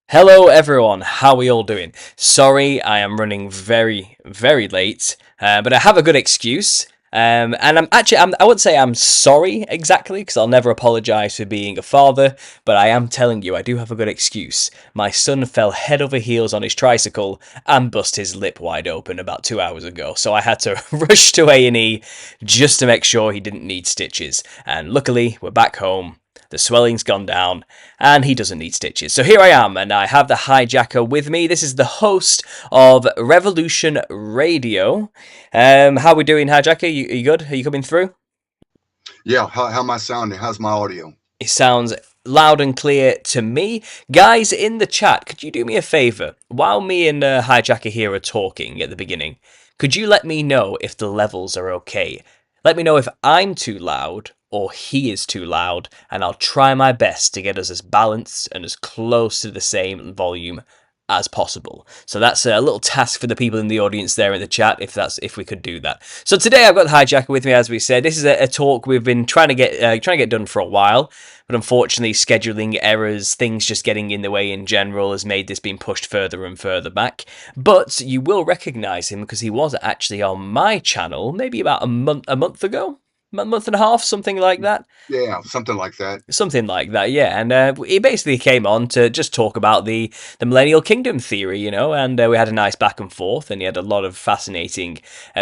Hello everyone, how are we all doing? Sorry, I am running very, very late, but I have a good excuse. And I wouldn't say I'm sorry exactly, because I'll never apologise for being a father, but I am telling you, I do have a good excuse. My son fell head over heels on his tricycle and bust his lip wide open about 2 hours ago, so I had to rush to A&E just to make sure he didn't need stitches. And luckily, we're back home. The swelling's gone down, and he doesn't need stitches. So here I am, and I have the hijacker with me. This is the host of Revolution Radio. How are we doing, hijacker? Are you good? Are you coming through? Yeah, how am I sounding? How's my audio? It sounds loud and clear to me. Guys in the chat, could you do me a favour? While me and hijacker here are talking at the beginning, could you let me know if the levels are okay? Let me know if I'm too loud or he is too loud, and I'll try my best to get us as balanced and as close to the same volume as possible. So that's a little task for the people in the audience there in the chat, if we could do that. So today I've got the hijacker with me, as we said. This is a talk we've been trying to get done for a while, but unfortunately scheduling errors, things just getting in the way in general, has made this being pushed further and further back. But you will recognise him because he was actually on my channel maybe about a month ago, a month and a half, something like that. Yeah, something like that. Something like that, yeah. And he basically came on to just talk about the Millennial Kingdom theory, and we had a nice back and forth, and he had a lot of fascinating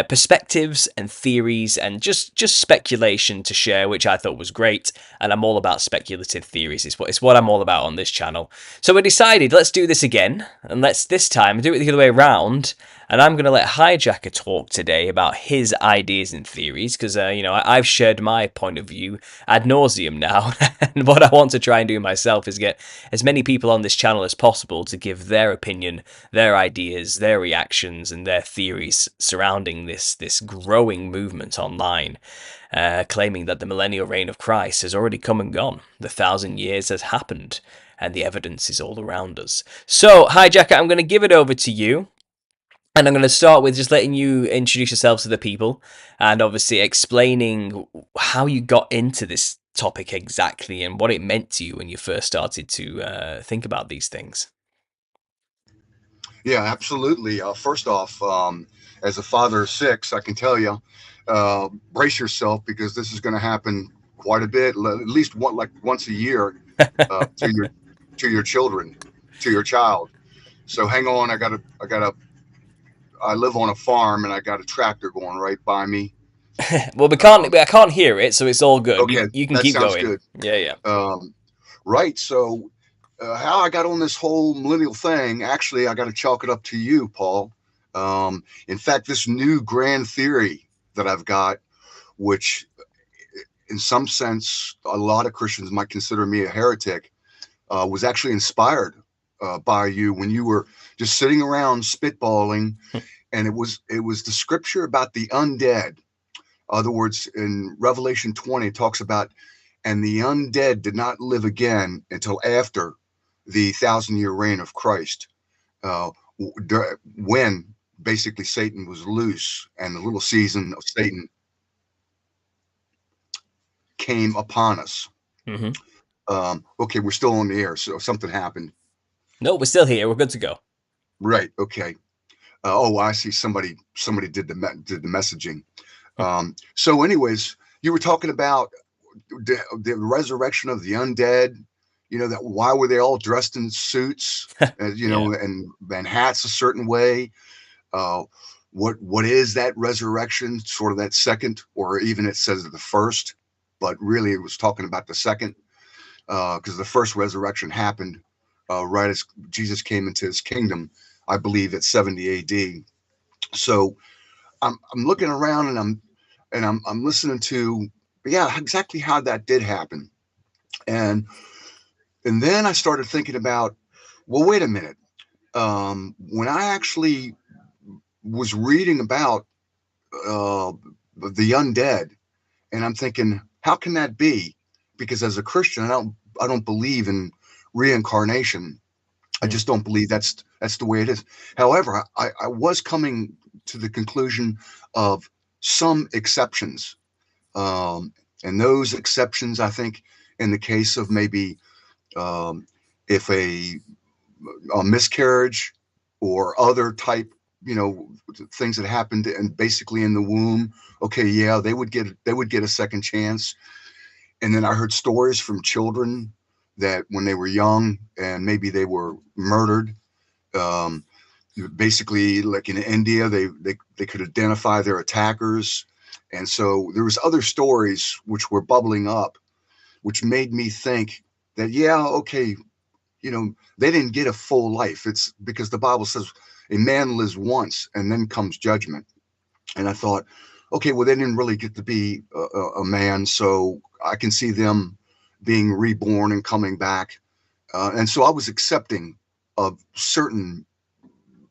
perspectives and theories and just speculation to share, which I thought was great. And I'm all about speculative theories. It's what I'm all about on this channel. So we decided, let's do this again, and let's this time do it the other way around. And I'm going to let Hijacker talk today about his ideas and theories, because, I've shared my point of view ad nauseum now. And what I want to try and do myself is get as many people on this channel as possible to give their opinion, their ideas, their reactions, and their theories surrounding this growing movement online, claiming that the millennial reign of Christ has already come and gone. The 1,000 years has happened, and the evidence is all around us. So, Hijacker, I'm going to give it over to you. And I'm going to start with just letting you introduce yourselves to the people and obviously explaining how you got into this topic exactly and what it meant to you when you first started to think about these things. Yeah, absolutely. First off, as a father of six, I can tell you, brace yourself because this is going to happen quite a bit, at least once a year, to your children, to your child. So hang on, I live on a farm and I got a tractor going right by me. Well, Um, I can't hear it, so it's all good. okay, You can that keep sounds going. good. Yeah, yeah. Right. So, how I got on this whole millennial thing, actually, I got to chalk it up to you, Paul. In fact, this new grand theory that I've got, which in some sense, a lot of Christians might consider me a heretic, was actually inspired by you when you were just sitting around spitballing, and it was the scripture about the undead. In other words, in Revelation 20, it talks about, and the undead did not live again until after the 1,000-year reign of Christ, uh, when basically Satan was loose and the little season of Satan came upon us. Hmm. Okay, we're still on the air, so something happened. No, we're still here. We're good to go. Right. Okay. Oh, I see. Somebody did the messaging. So, anyways, you were talking about the resurrection of the undead. You know that why were they all dressed in suits? Yeah. And hats a certain way. Uh, what is that resurrection? Sort of that second, or even it says the first, but really it was talking about the second, because the first resurrection happened right as Jesus came into his kingdom. I believe at 70 A.D. So I'm looking around and I'm listening to, yeah, exactly how that did happen. And and then I started thinking about, well, wait a minute. When I actually was reading about uh, the undead, and I'm thinking, how can that be? Because as a Christian, I don't believe in reincarnation. I Mm. just don't believe that's the way it is. However, I was coming to the conclusion of some exceptions, um, and those exceptions, I think, in the case of maybe, um, if a a miscarriage or other type, things that happened and basically in the womb. Okay, yeah, they would get a second chance. And then I heard stories from children that when they were young and maybe they were murdered, um, basically like in India, they could identify their attackers. And so there was other stories which were bubbling up, which made me think that, yeah, okay, they didn't get a full life. It's because the Bible says a man lives once and then comes judgment. And I thought, okay, well, they didn't really get to be a man, so I can see them being reborn and coming back. And so I was accepting of certain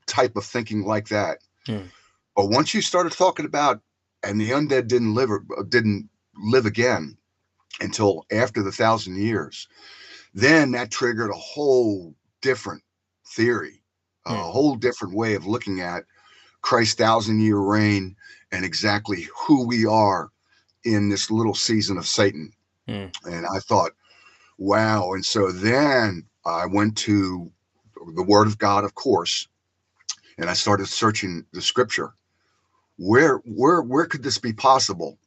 type of thinking like that. Hmm. But once you started talking about, and the undead didn't live again until after the 1,000 years, then that triggered a whole different theory, a Hmm. whole different way of looking at Christ's 1,000-year reign and exactly who we are in this little season of Satan. Hmm. And I thought, wow. And so then I went to the Word of God, of course, and I started searching the Scripture. Where could this be possible?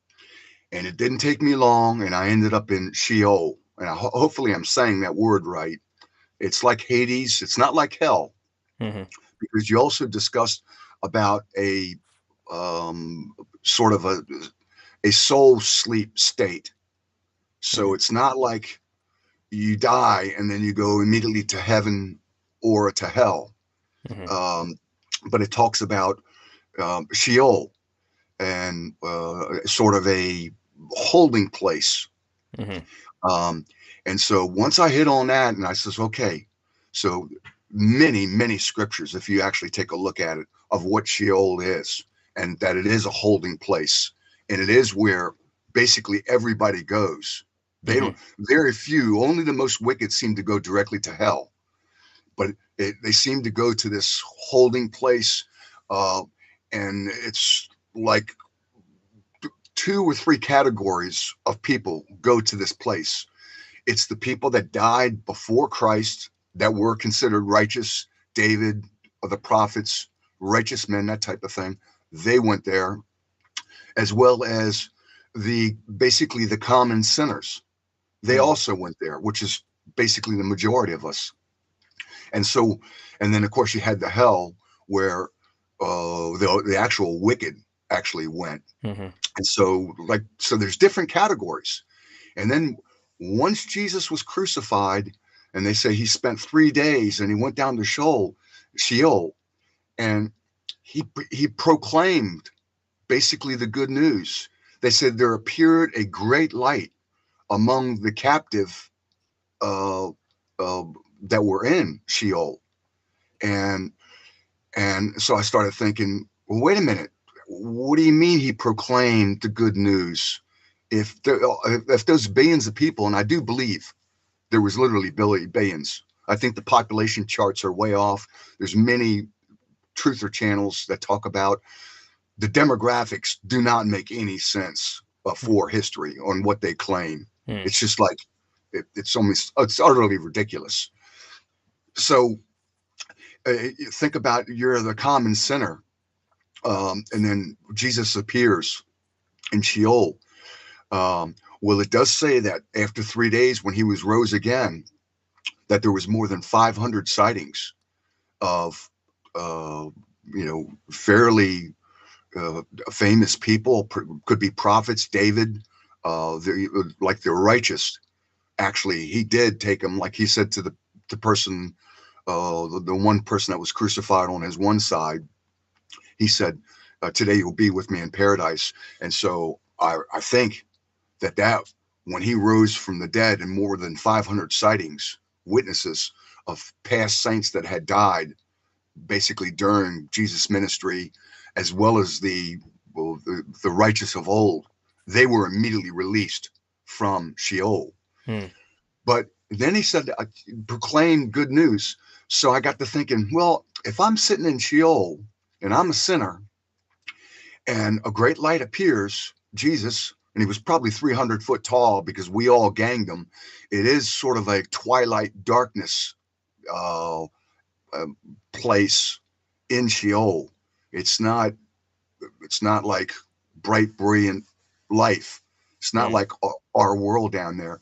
And it didn't take me long, and I ended up in Sheol. And hopefully I'm saying that word right. It's like Hades. It's not like hell, Hmm. because you also discussed about a sort of a soul sleep state. So Hmm. it's not like you die and then you go immediately to heaven or to hell. Hmm. Um, but it talks about Sheol and sort of a holding place. Hmm. Um, and so once I hit on that, and I says, okay, so many scriptures, if you actually take a look at it, of what Sheol is, and that it is a holding place, and it is where basically everybody goes. They Hmm. don't, very few, only the most wicked seem to go directly to hell, but they seem to go to this holding place, uh, and it's like two or three categories of people go to this place. It's the people that died before Christ that were considered righteous, David or the prophets, righteous men, that type of thing. They went there, as well as basically the common sinners. They Hmm. also went there, which is basically the majority of us. And so, and then of course you had the hell where the actual wicked actually went. Hmm. And so there's different categories. And then once Jesus was crucified, and they say he spent 3 days and he went down to Sheol, and he proclaimed basically the good news. They said there appeared a great light among the captive uh, uh, that were in Sheol, and so I started thinking, well, wait a minute, what do you mean he proclaimed the good news? If those billions of people, and I do believe there was literally billions. I think the population charts are way off. There's many truther channels that talk about the demographics do not make any sense for history on what they claim. Hmm. It's just like it's utterly ridiculous. So think about you're the common sinner, and then Jesus appears in Sheol. Well, it does say that after 3 days, when he was rose again, that there was more than 500 sightings of, fairly famous people, could be prophets, David, like the righteous. Actually, he did take them, like he said to the person, the one person that was crucified on his one side. He said, "Today you'll be with me in paradise." And so I think that when he rose from the dead, and more than 500 sightings, witnesses of past saints that had died basically during Jesus' ministry, as well as the righteous of old, they were immediately released from Sheol. Hmm. But then he said, proclaim good news. So I got to thinking, well, if I'm sitting in Sheol and I'm a sinner, and a great light appears, Jesus, and he was probably 300 foot tall because we all ganged him. It is sort of a twilight darkness, uh, place in Sheol. It's not. It's not like bright, brilliant life. It's not like our world down there.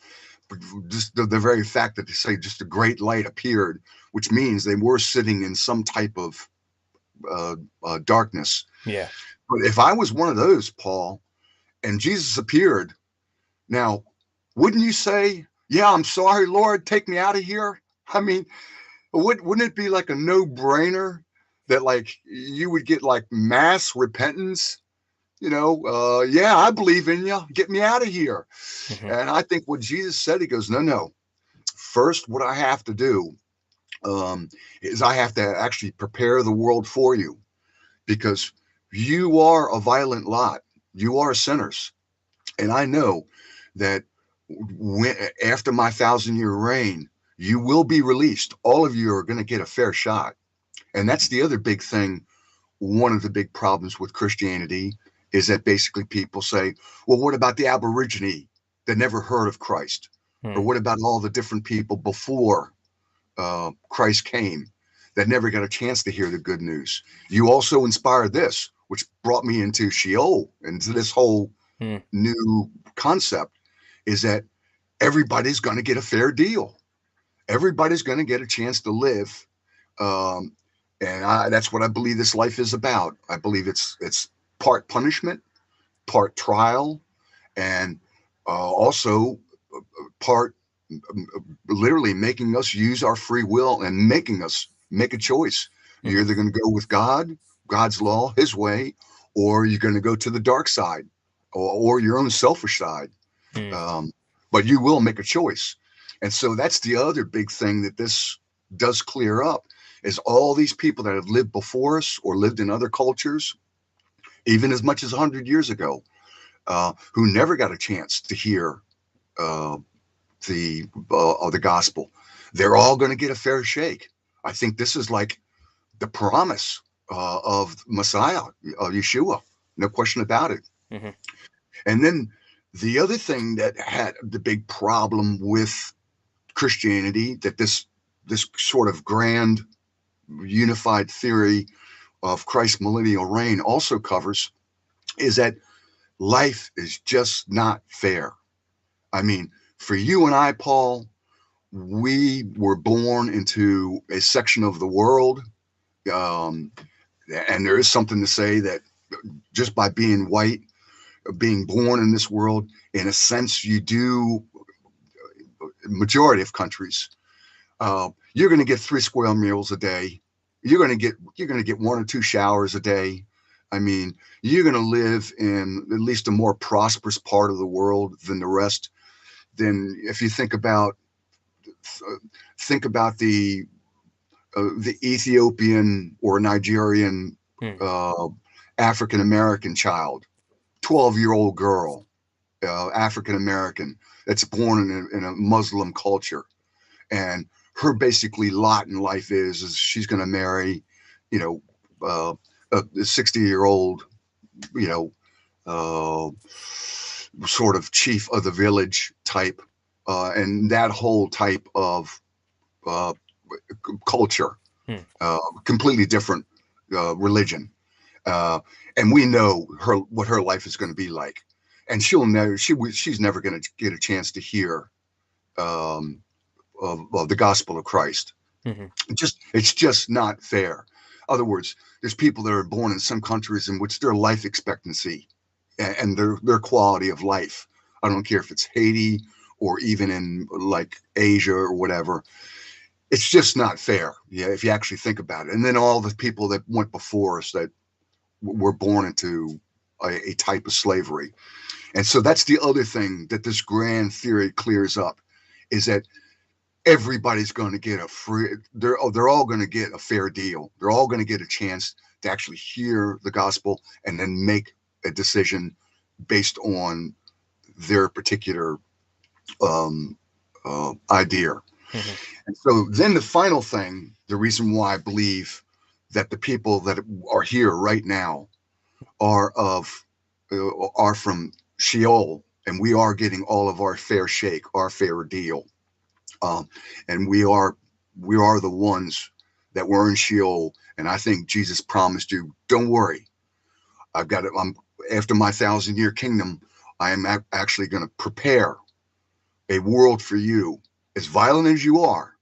But just the very fact that they say just a great light appeared, which means they were sitting in some type of darkness. Yeah. But if I was one of those, Paul, and Jesus appeared, now, wouldn't you say, "Yeah, I'm sorry, Lord, take me out of here"? I mean, wouldn't it be like a no-brainer that like you would get like mass repentance? Yeah, I believe in you. Get me out of here. Mm-hmm. And I think what Jesus said, he goes, no. First, what I have to do is I have to actually prepare the world for you, because you are a violent lot. You are sinners. And I know that after my 1,000-year reign, you will be released. All of you are going to get a fair shot. And that's the other big thing. One of the big problems with Christianity is that basically people say, well, what about the Aborigine that never heard of Christ? Or what about all the different people before Christ came that never got a chance to hear the good news? You also inspired this, which brought me into Sheol, into this whole new concept, is that everybody's going to get a fair deal. Everybody's going to get a chance to live. And that's what I believe this life is about. I believe it's part punishment, part trial, and also part literally making us use our free will and making us make a choice. You're either going to go with God's law, his way, or you're going to go to the dark side or your own selfish side. But you will make a choice. And so that's the other big thing that this does clear up, is all these people that have lived before us or lived in other cultures, even as much as 100 years ago, who never got a chance to hear the gospel. They're all going to get a fair shake. I think this is like the promise of Messiah, Yeshua, no question about it. And then the other thing that had the big problem with Christianity, that this sort of grand unified theory of Christ's millennial reign also covers, is that life is just not fair. I mean, for you and I, Paul, we were born into a section of the world, and there is something to say that just by being white, being born in this world, in a sense, you do, majority of countries, you're going to get 3 square meals a day. You're going to get 1 or 2 showers a day. I mean, you're going to live in at least a more prosperous part of the world than the rest. Then, if you think about the Ethiopian or Nigerian African American child, 12-year-old girl, African American, that's born in a Muslim culture, and her basically lot in life is she's going to marry, a 60-year-old, sort of chief of the village type, and that whole type of culture, completely different religion, and we know what her life is going to be like, and she's never going to get a chance to hear of the gospel of Christ. It's just not fair. In other words, there's people that are born in some countries in which their life expectancy and their quality of life, I don't care if it's Haiti or even in like Asia or whatever, it's just not fair. Yeah, if you actually think about it. And then all the people that went before us that were born into a type of slavery. And so that's the other thing that this grand theory clears up, is that everybody's going to get they're all going to get a fair deal. They're all going to get a chance to actually hear the gospel and then make a decision based on their particular idea. And so then the final thing, the reason why I believe that the people that are here right now are from Sheol, and we are getting all of our fair shake, our fair deal. And we are the ones that were in Sheol. And I think Jesus promised you, don't worry. I've got it. After my 1,000-year kingdom, I am actually going to prepare a world for you, as violent as you are,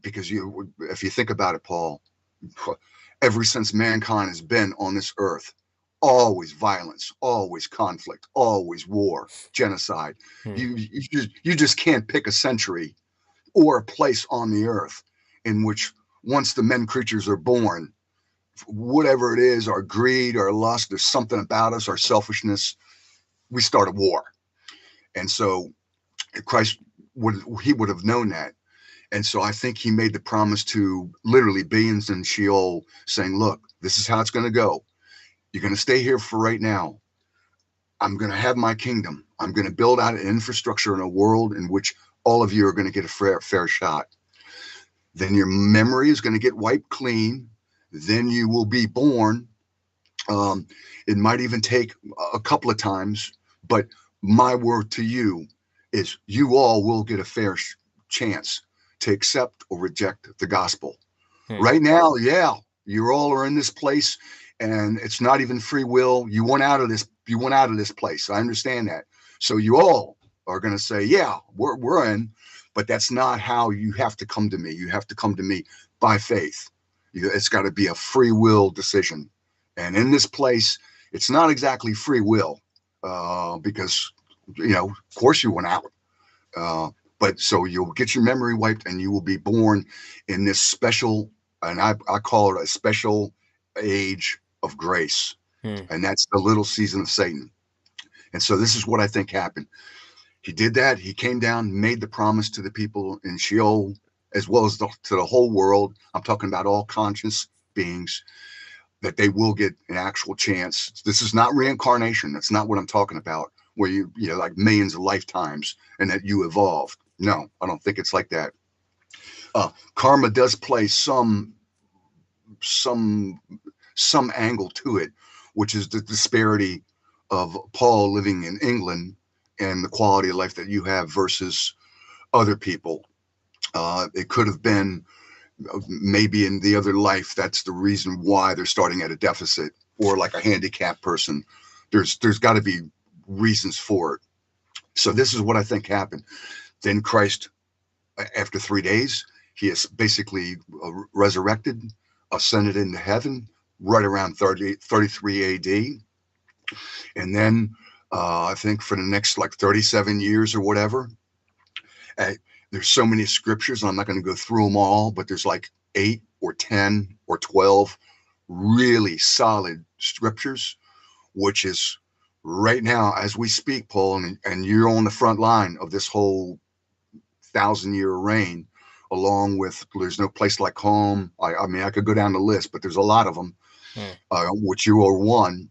because if you think about it, Paul, ever since mankind has been on this earth, always violence, always conflict, always war, genocide. Hmm. You just can't pick a century or a place on the earth in which, once the men creatures are born, whatever it is, our greed, our lust, there's something about us, our selfishness, we start a war. And so Christ would have known that. And so I think he made the promise to literally beings in Sheol, saying, look, this is how it's going to go. You're going to stay here for right now. I'm going to have my kingdom. I'm going to build out an infrastructure in a world in which all of you are going to get a fair shot. Then your memory is going to get wiped clean. Then you will be born. It might even take a couple of times, but my word to you is you all will get a fair chance to accept or reject the gospel. Right now, yeah, you all are in this place, and it's not even free will. You want out of this. You want out of this place. I understand that. So you all are going to say, yeah, we're in, but that's not how you have to come to me. You have to come to me by faith. It's got to be a free will decision. And in this place, it's not exactly free will, because, of course you went out. But so you'll get your memory wiped, and you will be born in this special, and I call it a special age of grace. And that's the little season of Satan. And so this is what I think happened. He did that. He came down, made the promise to the people in Sheol, as well as to the whole world. I'm talking about all conscious beings, that they will get an actual chance. This is not reincarnation. That's not what I'm talking about, where you like millions of lifetimes and that you evolved. No, I don't think it's like that. Karma does play some angle to it, which is the disparity of Paul living in England and the quality of life that you have versus other people. It could have been maybe in the other life, that's the reason why they're starting at a deficit, or like a handicapped person. There's got to be reasons for it. So this is what I think happened. Then Christ, after 3 days, he is basically resurrected, ascended into heaven right around 33 AD. And then I think for the next 37 years or whatever, there's so many scriptures, and I'm not going to go through them all, but there's 8 or 10 or 12 really solid scriptures, which is right now as we speak, Paul, and you're on the front line of this whole 1,000-year reign, along with There's No Place Like Home. I mean, I could go down the list, but there's a lot of them, which you are one,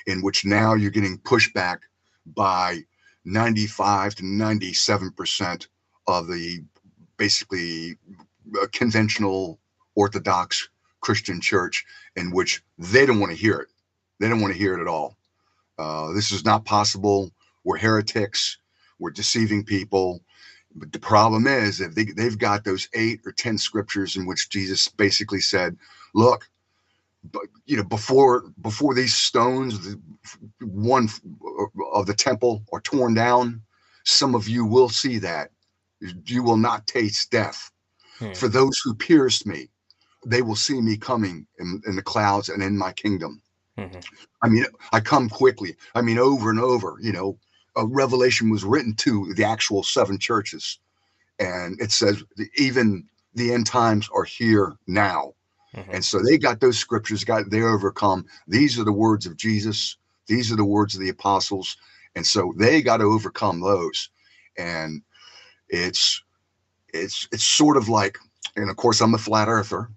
in which now you're getting pushback by 95 to 97% of the basically conventional Orthodox Christian church, in which they don't want to hear it. They don't want to hear it at all. This is not possible. We're heretics. We're deceiving people. But the problem is that they've got those 8 or 10 scriptures in which Jesus basically said, look, but before these stones, one of the temple, are torn down, some of you will see that. You will not taste death. For those who pierced me, they will see me coming in the clouds and in my kingdom. I mean, I come quickly. I mean, over and over, a Revelation was written to the actual 7 churches. And it says even the end times are here now. And so they got those scriptures, they overcome. These are the words of Jesus. These are the words of the apostles. And so they got to overcome those. And it's sort of like, and of course I'm a flat earther.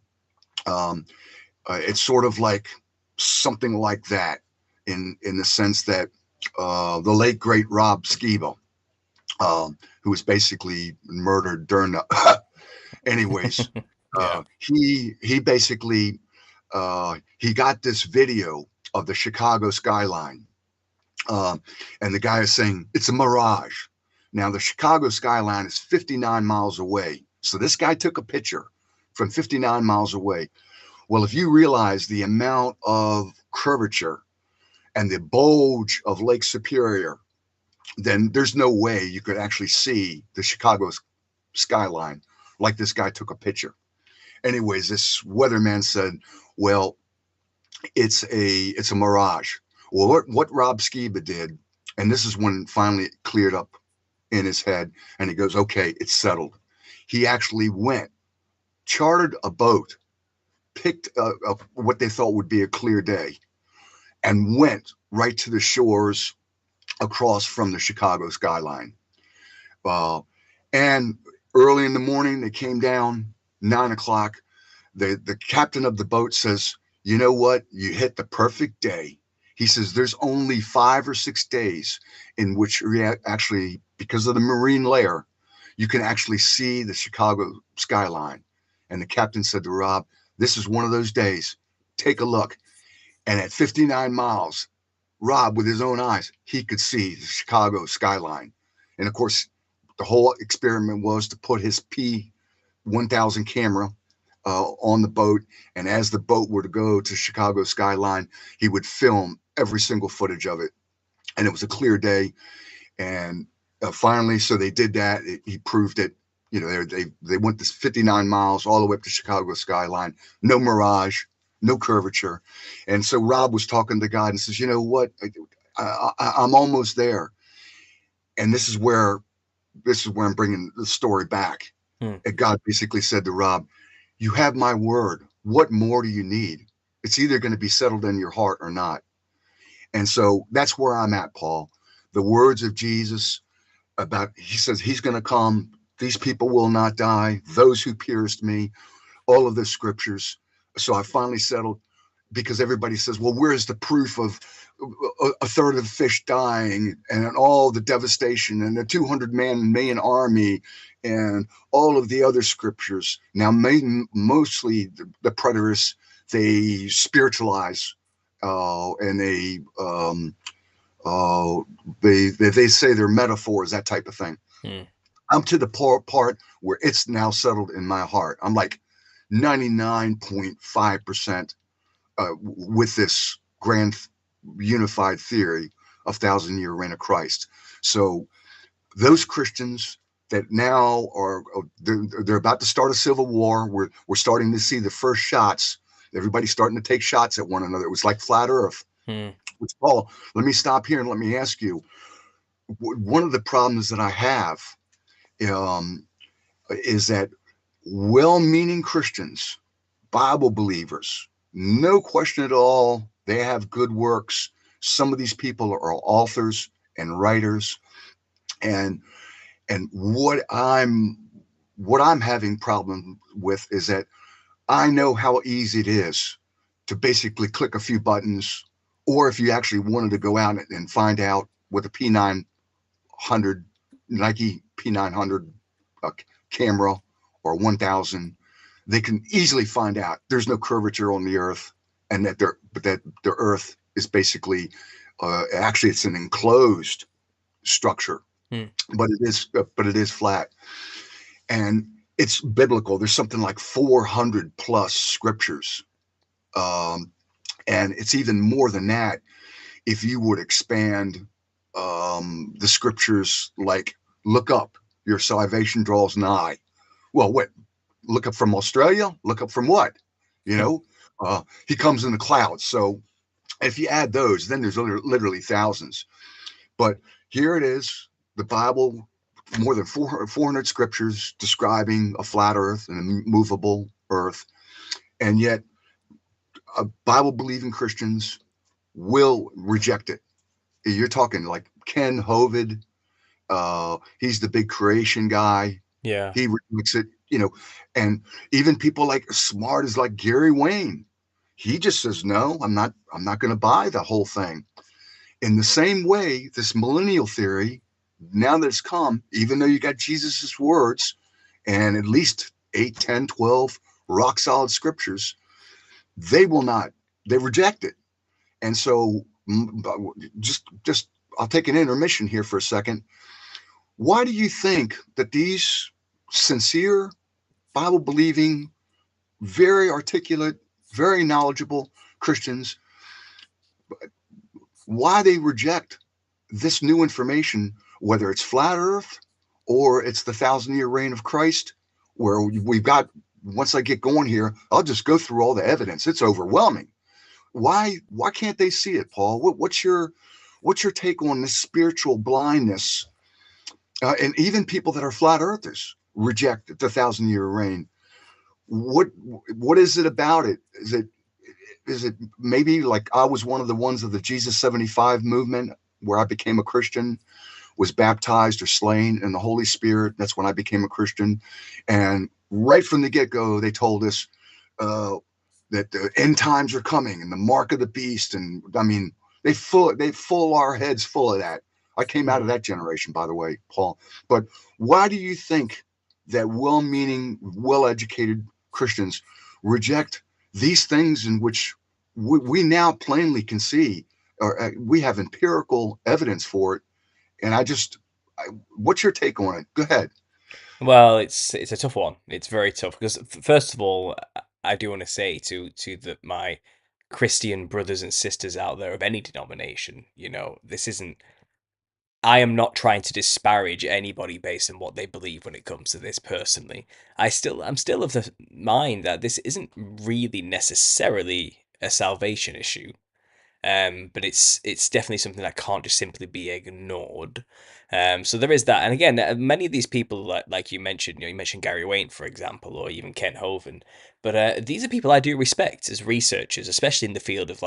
It's sort of like something like that in the sense that the late great Rob Skiba, who was basically murdered during the anyways, he basically he got this video of the Chicago skyline, and the guy is saying it's a mirage. Now the Chicago skyline is 59 miles away, so this guy took a picture from 59 miles away. Well, if you realize the amount of curvature and the bulge of Lake Superior, then there's no way you could actually see the Chicago skyline like this guy took a picture. Anyways, this weatherman said, well, it's a mirage. Well, what Rob Skiba did, and this is when finally it cleared up in his head, and he goes, okay, it's settled. He actually went, chartered a boat, picked what they thought would be a clear day, and went right to the shores across from the Chicago skyline. And early in the morning, they came down, 9 o'clock. The captain of the boat says, you know what? You hit the perfect day. He says, there's only 5 or 6 days in which actually, because of the marine layer, you can actually see the Chicago skyline. And the captain said to Rob, this is one of those days. Take a look. And at 59 miles, Rob, with his own eyes, he could see the Chicago skyline. And of course, the whole experiment was to put his P1000 camera on the boat. And as the boat were to go to Chicago skyline, he would film every single footage of it. And it was a clear day. And finally, so they did that. He proved it. You know, they went this 59 miles all the way up to Chicago skyline. No mirage, no curvature. And so Rob was talking to God and says, you know what? I'm almost there. And this is where I'm bringing the story back. And God basically said to Rob, you have my word. What more do you need? It's either going to be settled in your heart or not. And so that's where I'm at, Paul. The words of Jesus he says he's going to come. These people will not die. Those who pierced me, all of the scriptures. So I finally settled, because everybody says, well, where's the proof of a third of the fish dying and all the devastation and the 200-man army and all of the other scriptures? Now, mostly the preterists, they spiritualize and they say they're metaphors, that type of thing. I'm to the part where it's now settled in my heart. I'm like 99.5% with this grand unified theory of 1,000-year reign of Christ. So those Christians that now they're about to start a civil war. We're starting to see the first shots. Everybody's starting to take shots at one another. It was like flat Earth. Which, Paul, let me stop here and let me ask you. One of the problems that I have is that well-meaning Christians, Bible believers, no question at all, they have good works. Some of these people are authors and writers, and what I'm having problem with is that I know how easy it is to basically click a few buttons, or if you actually wanted to go out and find out with a P900 Nike P900 camera or 1000, they can easily find out there's no curvature on the earth, and that the earth is basically actually it's an enclosed structure, but it is flat, and it's biblical. There's something like 400 plus scriptures, and it's even more than that if you would expand the scriptures, like look up, your salvation draws nigh. Well, what? Look up from Australia? Look up from what? You know, he comes in the clouds. So if you add those, then there's literally thousands. But here it is, the Bible, more than 400 scriptures describing a flat earth and a movable earth. And yet Bible-believing Christians will reject it. You're talking like Ken Hovind. He's the big creation guy. Yeah. He rejects it, and even people like smart as like Gary Wayne, he just says, no, I'm not going to buy the whole thing. In the same way, this millennial theory, now that it's come, even though you got Jesus's words and at least 8, 10, 12 rock solid scriptures, they reject it. And so just I'll take an intermission here for a second. Why do you think that these sincere Bible believing very articulate, very knowledgeable Christians, why they reject this new information, whether it's flat Earth or it's the 1,000-year reign of Christ, where we've got. Once I get going here, I'll just go through all the evidence. It's overwhelming. Why can't they see it, Paul? What's your take on this spiritual blindness? And even people that are flat earthers reject the 1,000-year reign. What is it about it? Is it maybe like I was one of the ones of the Jesus 75 movement where I became a Christian, was baptized or slain in the Holy Spirit? That's when I became a Christian. And right from the get-go, they told us that the end times are coming and the mark of the beast. And I mean, they full our heads full of that. I came out of that generation, by the way, Paul. But why do you think that well-meaning, well-educated Christians reject these things in which we now plainly can see, or we have empirical evidence for it? And what's your take on it? Go ahead. Well, it's a tough one. It's very tough because first of all, I do want to say to my Christian brothers and sisters out there of any denomination, this isn't. I am not trying to disparage anybody based on what they believe when it comes to this personally. I'm still of the mind that this isn't really necessarily a salvation issue. But it's definitely something that can't just simply be ignored. So there is that, and again, many of these people, like you mentioned, you mentioned Gary Wain, for example, or even Ken Hovind, but these are people I do respect as researchers, especially in the field of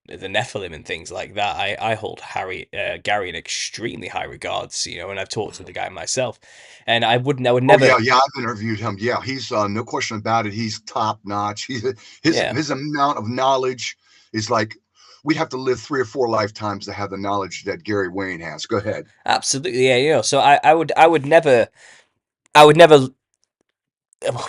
the Nephilim and things like that. I hold Gary in extremely high regards, and I've talked to the guy myself, and I would Oh never, yeah, I've interviewed him. Yeah, he's no question about it. He's top notch. yeah. His amount of knowledge is like we'd have to live 3 or 4 lifetimes to have the knowledge that Gary Wayne has. Go ahead. Absolutely, yeah, So I would never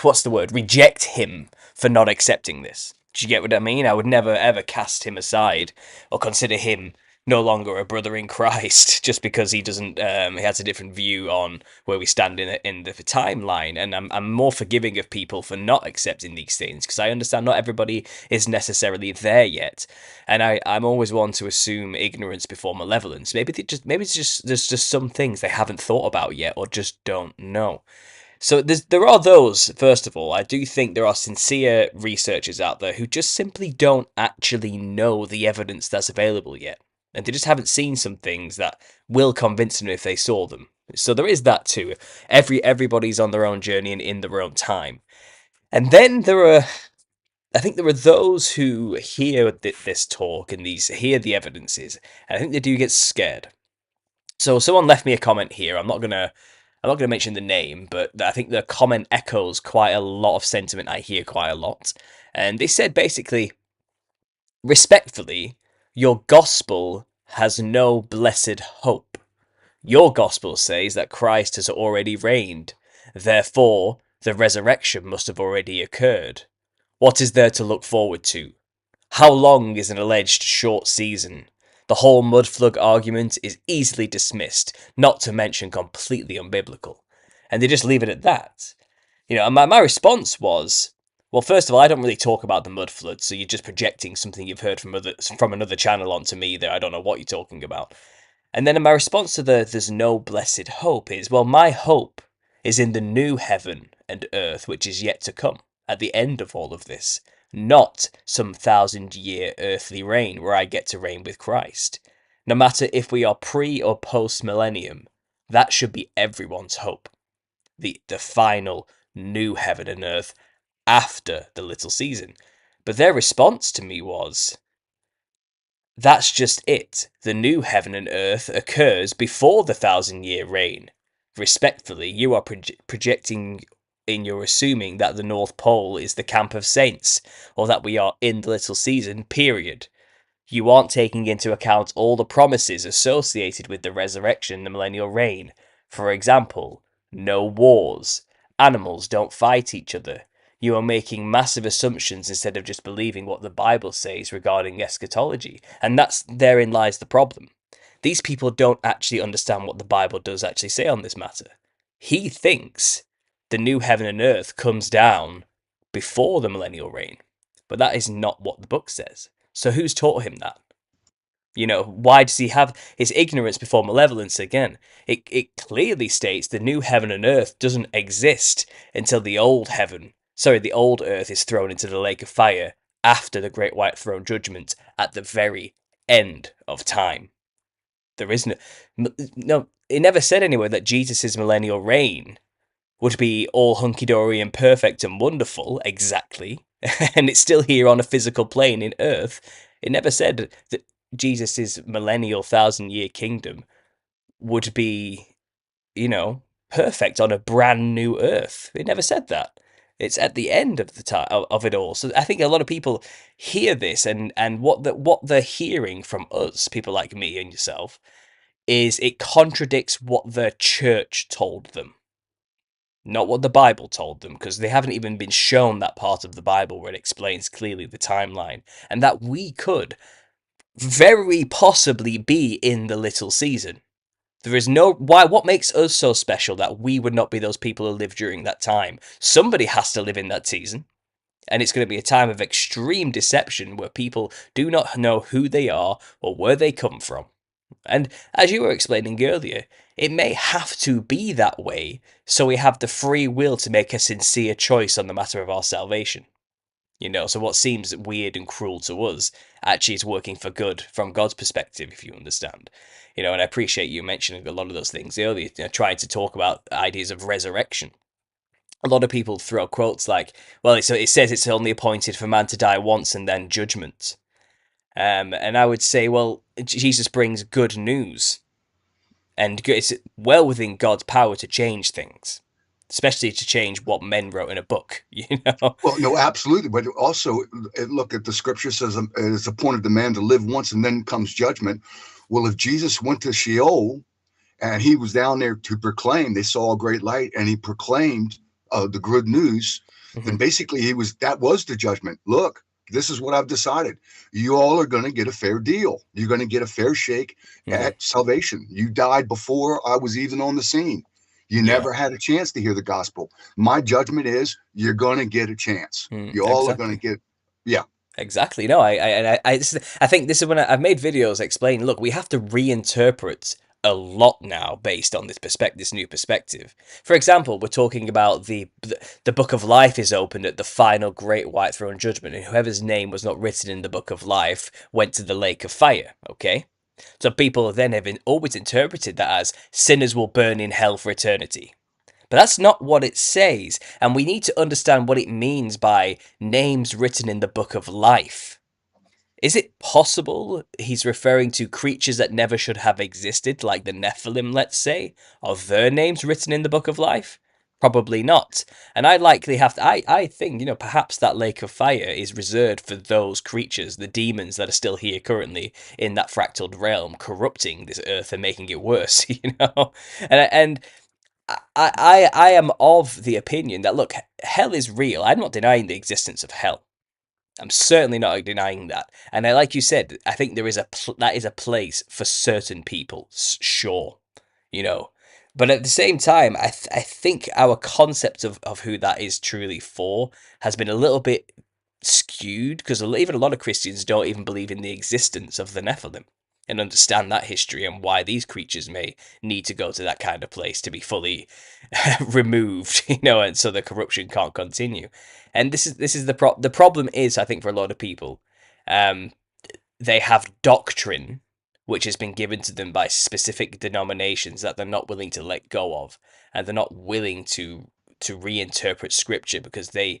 what's the word, reject him for not accepting this. Do you get what I mean? I would never ever cast him aside or consider him no longer a brother in Christ just because he doesn't he has a different view on where we stand in the timeline. And I'm more forgiving of people for not accepting these things because I understand not everybody is necessarily there yet, and I'm always one to assume ignorance before malevolence. Maybe it's just there's just some things they haven't thought about yet or just don't know. So there are those, first of all. I do think there are sincere researchers out there who just simply don't actually know the evidence that's available yet. And they just haven't seen some things that will convince them if they saw them. So there is that too. Everybody's on their own journey and in their own time. And then I think there are those who hear this talk and hear the evidences, and I think they do get scared. So someone left me a comment here. I'm not gonna mention the name, but I think the comment echoes quite a lot of sentiment I hear quite a lot. And they said basically, respectfully, your gospel has no blessed hope. Your gospel says that Christ has already reigned. Therefore, the resurrection must have already occurred. What is there to look forward to? How long is an alleged short season? The whole mudflug argument is easily dismissed, not to mention completely unbiblical. And they just leave it at that. And my response was, well, first of all, I don't really talk about the mud flood, so you're just projecting something you've heard from another channel onto me that I don't know what you're talking about. And then my response to there's no blessed hope is, well, my hope is in the new heaven and earth which is yet to come at the end of all of this, not some 1,000-year earthly reign where I get to reign with Christ. No matter if we are pre or post millennium, that should be everyone's hope. The final new heaven and earth after the little season. But their response to me was, that's just it. The new heaven and earth occurs before the 1,000-year reign. Respectfully, you are projecting in your assuming that the North Pole is the camp of saints, or that we are in the little season, period. You aren't taking into account all the promises associated with the resurrection and the millennial reign. For example, no wars. Animals don't fight each other. You are making massive assumptions instead of just believing what the Bible says regarding eschatology. And therein lies the problem. These people don't actually understand what the Bible does actually say on this matter. He thinks the new heaven and earth comes down before the millennial reign. But that is not what the book says. So who's taught him that? Why does he have his ignorance before malevolence again? It clearly states the new heaven and earth doesn't exist until the old earth is thrown into the lake of fire after the great white throne judgment at the very end of time. There is no, it never said anywhere that Jesus' millennial reign would be all hunky-dory and perfect and wonderful, exactly, and it's still here on a physical plane in Earth. It never said that Jesus' millennial 1,000-year kingdom would be, perfect on a brand new Earth. It never said that. It's at the end of the time of it all. So I think a lot of people hear this, and what they're hearing from us, people like me and yourself, is it contradicts what the church told them. Not what the Bible told them, because they haven't even been shown that part of the Bible where it explains clearly the timeline, and that we could very possibly be in the little season. There is no what makes us so special that we would not be those people who live during that time? Somebody has to live in that season, and it's going to be a time of extreme deception where people do not know who they are or where they come from. And as you were explaining earlier, it may have to be that way so we have the free will to make a sincere choice on the matter of our salvation. So what seems weird and cruel to us actually is working for good from God's perspective, if you understand. And I appreciate you mentioning a lot of those things earlier, trying to talk about ideas of resurrection. A lot of people throw quotes like, well, it says it's only appointed for man to die once and then judgment. And I would say, well, Jesus brings good news, and it's well within God's power to change things, especially to change what men wrote in a book. Well, no, absolutely, but also look at the scripture says it's appointed to man to live once, and then comes judgment. Well, if Jesus went to Sheol and he was down there to proclaim, they saw a great light, and he proclaimed the good news. Mm-hmm. Then basically that was the judgment. Look, this is what I've decided. You all are going to get a fair deal. You're going to get a fair shake at salvation. You died before I was even on the scene. You never had a chance to hear the gospel. My judgment is you're going to get a chance. You all are going to get, Exactly. No, I think this is when I've made videos explaining, look, we have to reinterpret a lot now based on this new perspective. For example, we're talking about the book of life is opened at the final great white throne judgment, and whoever's name was not written in the book of life went to the lake of fire. Okay, so people then have always interpreted that as sinners will burn in hell for eternity. But that's not what it says, and we need to understand what it means by names written in the book of life. Is it possible he's referring to creatures that never should have existed, like the Nephilim, let's say? Are their names written in the book of life? Probably not. And I likely have to, I think, perhaps that lake of fire is reserved for those creatures, the demons that are still here currently in that fractaled realm, corrupting this earth and making it worse, And I am of the opinion that, look, hell is real. I'm not denying the existence of hell. I'm certainly not denying that. And like you said, I think there is that is a place for certain people, sure, But at the same time, I think our concept of who that is truly for has been a little bit skewed, because even a lot of Christians don't even believe in the existence of the Nephilim and understand that history and why these creatures may need to go to that kind of place to be fully removed, and so the corruption can't continue. And this is the problem is, I think, for a lot of people, they have doctrine which has been given to them by specific denominations that they're not willing to let go of, and they're not willing to reinterpret scripture because they,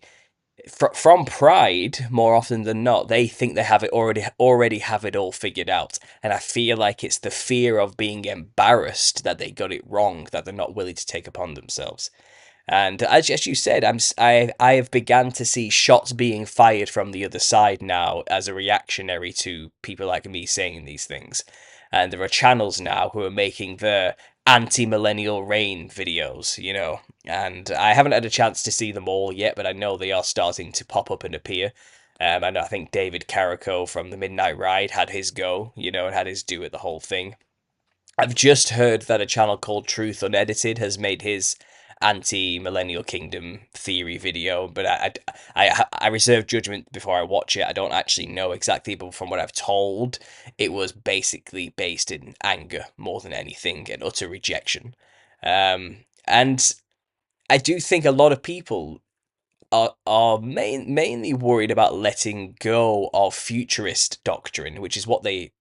from pride, more often than not, they think they have it already have it all figured out. And I feel like it's the fear of being embarrassed that they got it wrong that they're not willing to take upon themselves. And as you said, I have begun to see shots being fired from the other side now as a reactionary to people like me saying these things. And there are channels now who are making their anti-millennial reign videos, and I haven't had a chance to see them all yet, but I know they are starting to pop up and appear. And I think David Carrico from the Midnight Ride had his go, and had his do at the whole thing. I've just heard that a channel called Truth Unedited has made his anti-millennial kingdom theory video, but I reserve judgment before I watch it. I don't actually know exactly, but from what I've told, it was basically based in anger more than anything and utter rejection. And I do think a lot of people are mainly worried about letting go of futurist doctrine, which is what they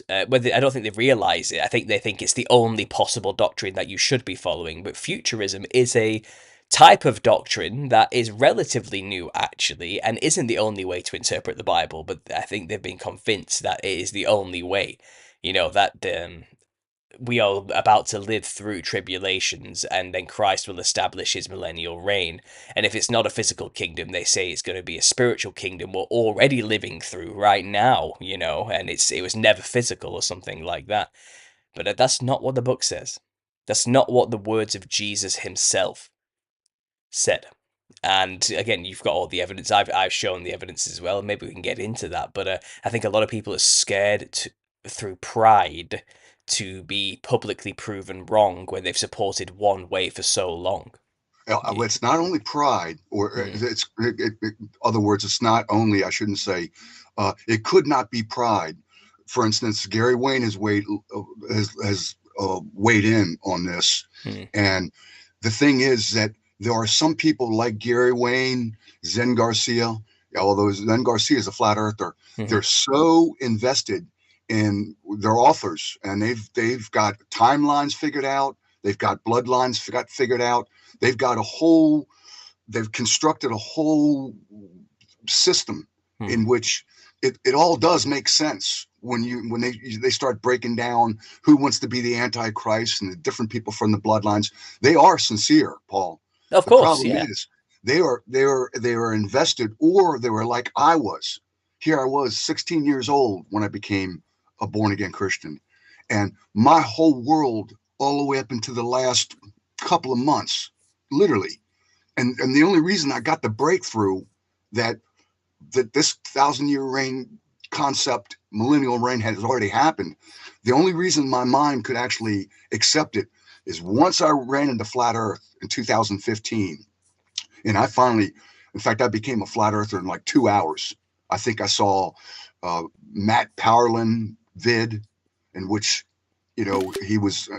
whether I don't think they realize it. I think they think it's the only possible doctrine that you should be following. But futurism is a type of doctrine that is relatively new, actually, and isn't the only way to interpret the Bible. But I think they've been convinced that it is the only way. You know that we are about to live through tribulations, and then Christ will establish his millennial reign. And if it's not a physical kingdom, they say it's going to be a spiritual kingdom we're already living through right now, and it was never physical or something like that. But that's not what the book says. That's not what the words of Jesus himself said. And again, you've got all the evidence. I've shown the evidence as well. Maybe we can get into that. But I think a lot of people are scared through pride to be publicly proven wrong when they've supported one way for so long. It's not only pride, or other words, it's not only, I shouldn't say, it could not be pride. For instance, Gary Wayne has weighed in on this. And the thing is that there are some people like Gary Wayne, Zen Garcia, although Zen Garcia is a flat earther, they're so invested in their authors, and they've got timelines figured out, they've got bloodlines figured out, they've constructed a whole system in which it all does make sense when they start breaking down who wants to be the Antichrist and the different people from the bloodlines. They are sincere, Paul. Of the course, problem yeah. is they are invested, or they were like I was. Here I was 16 years old when I became a born-again Christian, and my whole world all the way up into the last couple of months, literally, and the only reason I got the breakthrough that this 1,000-year reign concept, millennial reign, has already happened, the only reason my mind could actually accept it is once I ran into flat earth in 2015, and I finally, in fact, I became a flat earther in like 2 hours. I think I saw Matt Powerlin vid in which, he was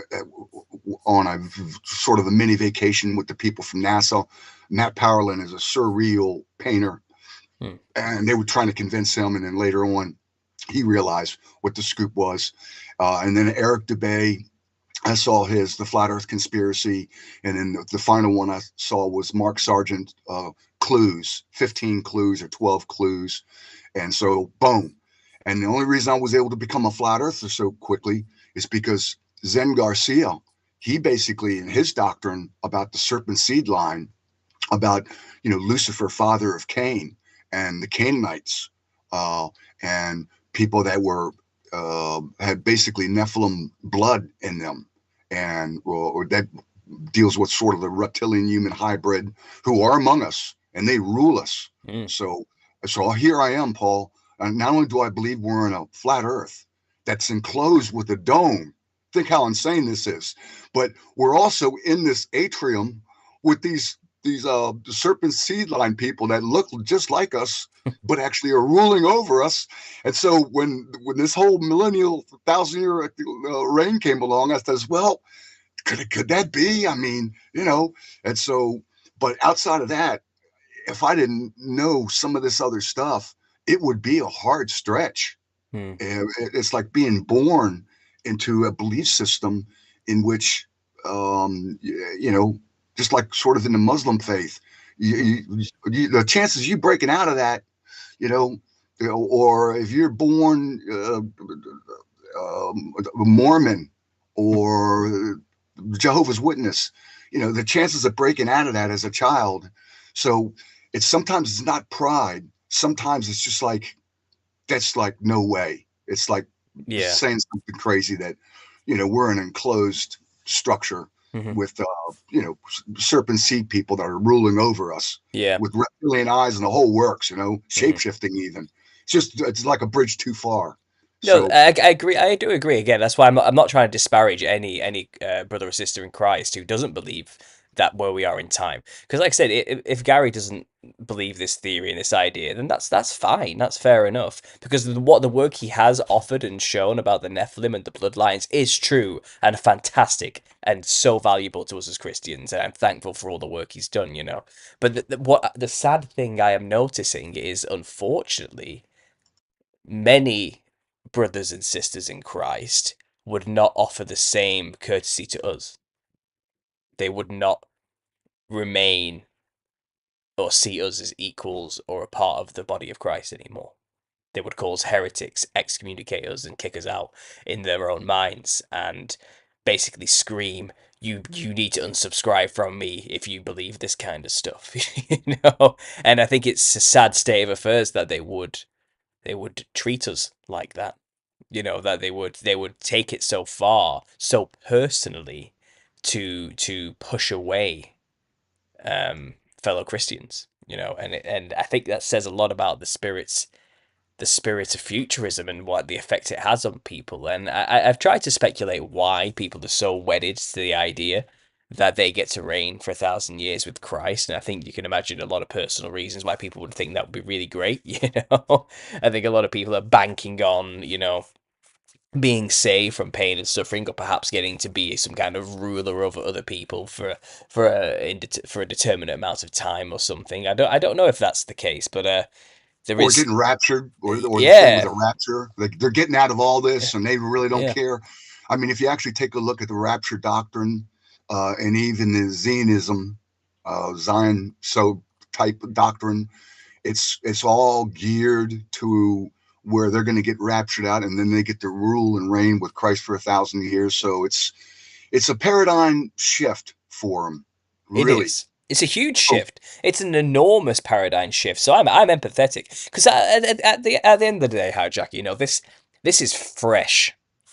on a sort of a mini vacation with the people from NASA. Matt Powerlin is a surreal painter, and they were trying to convince him. And then later on, he realized what the scoop was. And then Eric DeBay, I saw The Flat Earth Conspiracy. And then the final one I saw was Mark Sargent, Clues, 15 clues or 12 clues. And so, boom. And the only reason I was able to become a flat earther so quickly is because Zen Garcia, he basically, in his doctrine about the serpent seed line, about, Lucifer, father of Cain, and the Canaanites, and people that were had basically Nephilim blood in them, and or that deals with sort of the reptilian human hybrid who are among us, and they rule us. So here I am, Paul. And not only do I believe we're in a flat earth that's enclosed with a dome, think how insane this is, but we're also in this atrium with these serpent seed line people that look just like us, but actually are ruling over us. And so when this whole millennial 1,000-year reign came along, I said, well, could that be? I mean, and so, but outside of that, if I didn't know some of this other stuff, it would be a hard stretch. It's like being born into a belief system in which, just like sort of in the Muslim faith, the chances you breaking out of that, or if you're born Mormon or Jehovah's Witness, the chances of breaking out of that as a child. So sometimes it's not pride. Sometimes it's just like, that's like, no way. It's like saying something crazy that, we're an enclosed structure with, serpent seed people that are ruling over us with reptilian eyes and the whole works, shape-shifting even. It's like a bridge too far. No, so, I agree. I do agree. Again, that's why I'm not trying to disparage any brother or sister in Christ who doesn't believe that where we are in time. Because, like I said, if Gary doesn't believe this theory and this idea, then that's fine. That's fair enough. Because what the work he has offered and shown about the Nephilim and the bloodlines is true and fantastic and so valuable to us as Christians. And I'm thankful for all the work he's done. But what the sad thing I am noticing is, unfortunately, many brothers and sisters in Christ would not offer the same courtesy to us. They would not remain or see us as equals or a part of the body of Christ anymore. They would call us heretics, excommunicate us, and kick us out in their own minds, and basically scream, "You need to unsubscribe from me if you believe this kind of stuff." And I think it's a sad state of affairs that they would treat us like that. That they would take it so far, so personally, to push away fellow Christians. And I think that says a lot about the spirit of futurism and what the effect it has on people. And I've tried to speculate why people are so wedded to the idea that they get to reign for 1,000 years with Christ. And I think you can imagine a lot of personal reasons why people would think that would be really great. I think a lot of people are banking on, being saved from pain and suffering, or perhaps getting to be some kind of ruler over other people for a determinate amount of time or something. I don't know if that's the case, but there Or is. getting raptured, or the thing with Yeah, the rapture. Like they're getting out of all this, and they really don't yeah, care. I mean, if you actually take a look at the rapture doctrine, and even the Zionism, Zion so type of doctrine, it's all geared to where they're going to get raptured out, and then they get to rule and reign with Christ for 1,000 years. So it's a paradigm shift for them, it really. is. It's a huge Oh, shift. It's an enormous paradigm shift. So I'm empathetic because at the end of the day, Hijack, this is fresh.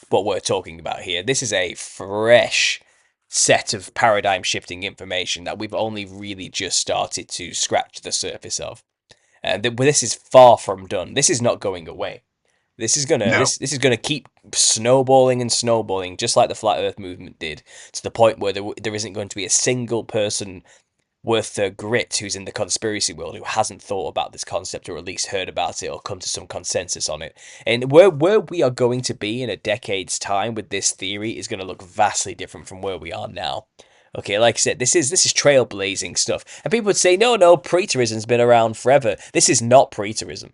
What we're talking about here, this is a fresh set of paradigm shifting information that we've only really just started to scratch the surface of. And this is far from done. This is not going away. This is gonna no, this is gonna keep snowballing and snowballing, just like the flat Earth movement did, to the point where there isn't going to be a single person worth their grit who's in the conspiracy world who hasn't thought about this concept, or at least heard about it, or come to some consensus on it. And where we are going to be in a decade's time with this theory is going to look vastly different from where we are now. Okay, like I said, this is trailblazing stuff, and people would say, no, preterism's been around forever. This is not preterism.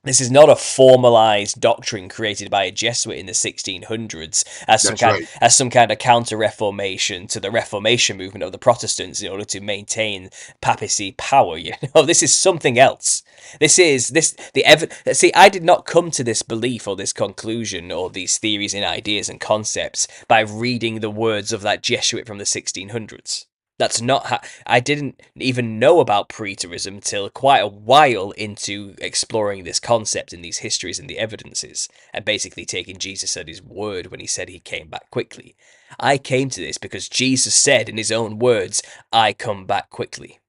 This is not a formalized doctrine created by a Jesuit in the 1600s as some that's kind right. as some kind of counter-reformation to the Reformation movement of the Protestants in order to maintain papacy power. This is something else. This is the See, I did not come to this belief or this conclusion or these theories and ideas and concepts by reading the words of that Jesuit from the 1600s. That's not how I didn't even know about preterism till quite a while into exploring this concept and these histories and the evidences, and basically taking Jesus at his word when he said he came back quickly. I came to this because Jesus said in his own words, "I come back quickly."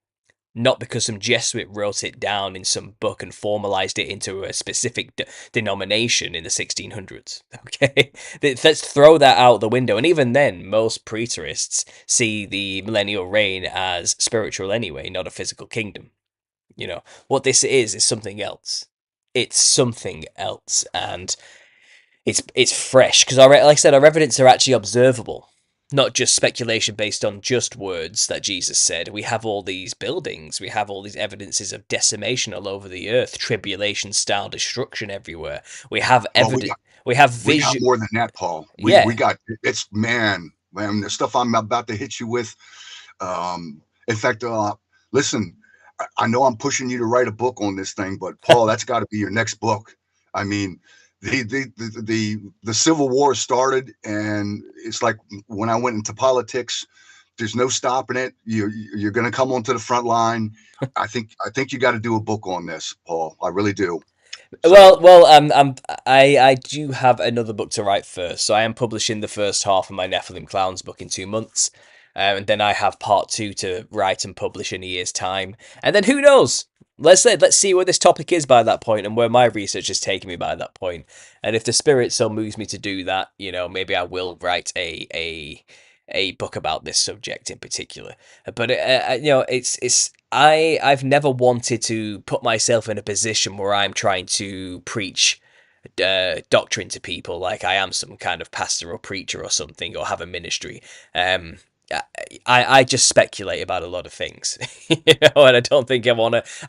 Not because some Jesuit wrote it down in some book and formalized it into a specific denomination in the 1600s. Okay, let's throw that out the window. And even then, most preterists see the millennial reign as spiritual anyway, not a physical kingdom. What this is something else. It's something else, and it's fresh because like I said, our evidence are actually observable, not just speculation based on just words that Jesus said. We have all these buildings, we have all these evidences of decimation all over the earth, tribulation style destruction everywhere. We have Well, evidence, we have we got vision. more than that, Paul. We Yeah. got it's man, the stuff I'm about to hit you with. In fact, listen, I know I'm pushing you to write a book on this thing, but Paul, that's got to be your next book. I mean, the Civil War started, and it's like when I went into politics, there's no stopping it. You're going to come onto the front line. I think you got to do a book on this, Paul. I really do. So, I do have another book to write first, so I am publishing the first half of my Nephilim Clowns book in 2 months, and then I have part two to write and publish in a year's time, and then who knows? Let's see where this topic is by that point, and where my research has taken me by that point, and if the spirit so moves me to do that, maybe I will write a book about this subject in particular. But I've never wanted to put myself in a position where I'm trying to preach doctrine to people like I am some kind of pastor or preacher or something, or have a ministry. Um, I just speculate about a lot of things, and I don't think I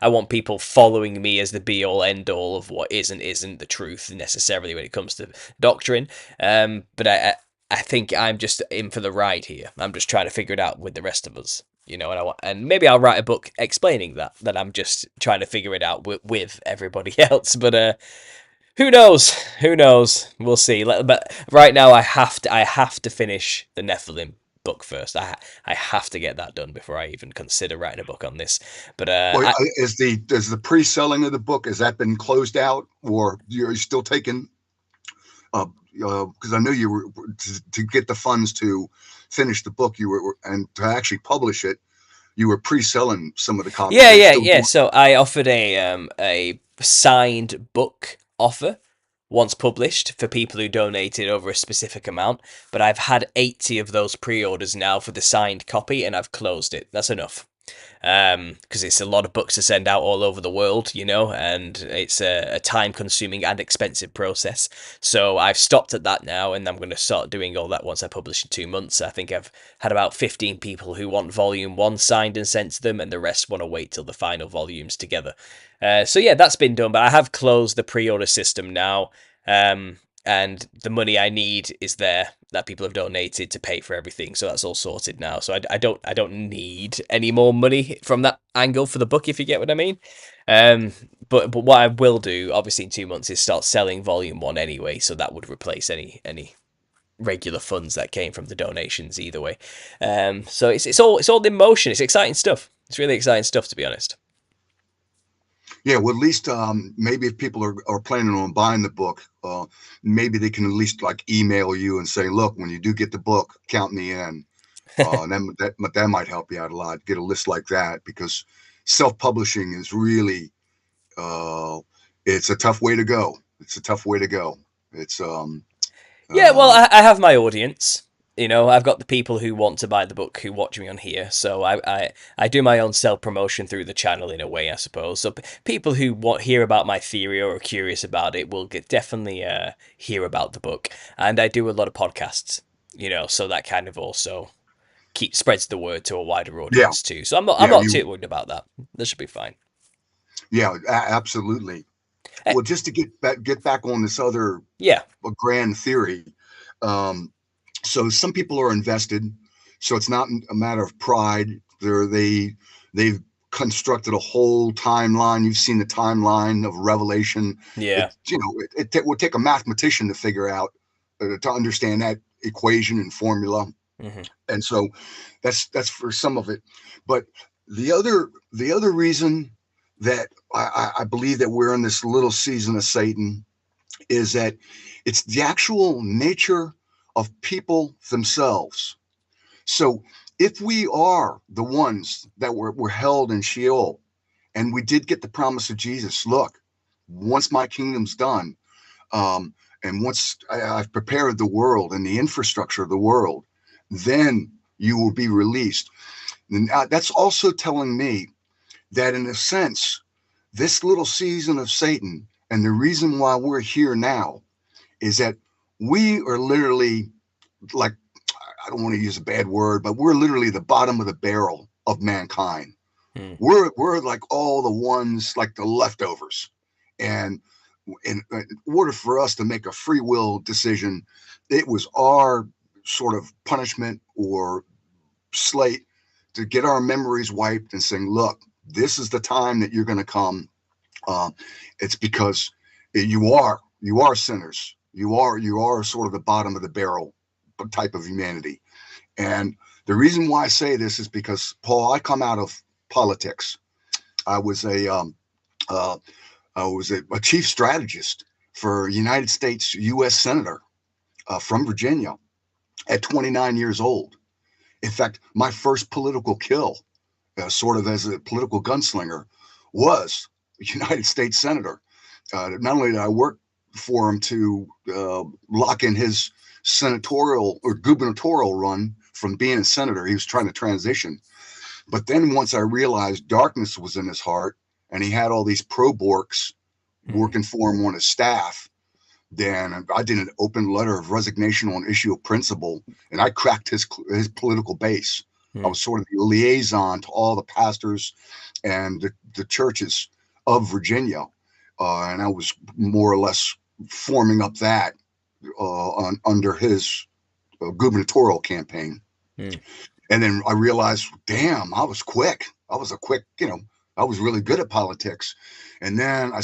want people following me as the be all end all of what is and isn't the truth necessarily when it comes to doctrine. But I think I'm just in for the ride here. I'm just trying to figure it out with the rest of us, and maybe I'll write a book explaining that I'm just trying to figure it out with everybody else. But who knows? Who knows? We'll see. But right now, I have to finish the Nephilim book first. I have to get that done before I even consider writing a book on this. But Well, is the pre-selling of the book, has that been closed out, or are you still taking? Because I know you were to get the funds to finish the book, you were, and to actually publish it, you were pre-selling some of the copies. yeah, Are you yeah, still yeah. doing? So I offered a signed book offer once published for people who donated over a specific amount. But I've had 80 of those pre-orders now for the signed copy, and I've closed it. That's enough. Because it's a lot of books to send out all over the world, and it's a time-consuming and expensive process. So I've stopped at that now, and I'm going to start doing all that once I publish in 2 months. I think I've had about 15 people who want volume 1 signed and sent to them, and the rest want to wait till the final volumes together. So yeah, that's been done, but I have closed the pre-order system now. And the money I need is there that people have donated to pay for everything, so that's all sorted now. So I don't need any more money from that angle for the book, if you get what I mean. But what I will do, obviously, in 2 months, is start selling volume 1 anyway, so that would replace any regular funds that came from the donations either way. So it's all in motion. It's exciting stuff. It's really exciting stuff, to be honest. Yeah, well, at least maybe if people are planning on buying the book, maybe they can at least like email you and say, look, when you do get the book, count me in. And that might help you out a lot. Get a list like that, because self-publishing is really it's a tough way to go. It's a tough way to go. It's Yeah, well, um I have my audience. I've got the people who want to buy the book who watch me on here, so I do my own self promotion through the channel in a way, I suppose. So people who hear about my theory or are curious about it will definitely hear about the book, and I do a lot of podcasts. So that kind of also spreads the word to a wider yeah, audience too. So I'm yeah, not you too worried about that. This should be fine. yeah, absolutely. Eh, Well, just to get back on this other yeah, grand theory. Um, so some people are invested, so it's not a matter of pride. They've constructed a whole timeline. You've seen the timeline of Revelation. yeah. It would take a mathematician to figure out, to understand that equation and formula. Hmm. And so that's for some of it. But the other reason that I believe that we're in this little season of Satan is that it's the actual nature of people themselves. So if we are the ones that were held in Sheol, and we did get the promise of Jesus, look, once my kingdom's done, um, and once I've prepared the world and the infrastructure of the world, then you will be released. And that's also telling me that, in a sense, this little season of Satan, and the reason why we're here now, is that we are literally, like, I don't want to use a bad word, but we're literally the bottom of the barrel of mankind. Mm. We're like all the ones, like the leftovers. And in order for us to make a free will decision, it was our sort of punishment or slate to get our memories wiped and saying, look, this is the time that you're going to come. Uh, it's because you are sinners. You are sort of the bottom of the barrel type of humanity. And the reason why I say this is because, Paul, I come out of politics. I was uh, a chief strategist for a United States U.S. Senator from Virginia at 29 years old. In fact, my first political kill, sort of as a political gunslinger, was a United States Senator. Not only did I work for him to lock in his senatorial or gubernatorial run from being a senator. He was trying to transition. But then once I realized darkness was in his heart and he had all these pro-borks working for him on his staff, then I did an open letter of resignation on issue of principle, and I cracked his political base. I was sort of the liaison to all the pastors and the churches of Virginia, and I was more or less forming up that under his gubernatorial campaign. And then I realized, damn, I was quick. I was I was really good at politics. And then I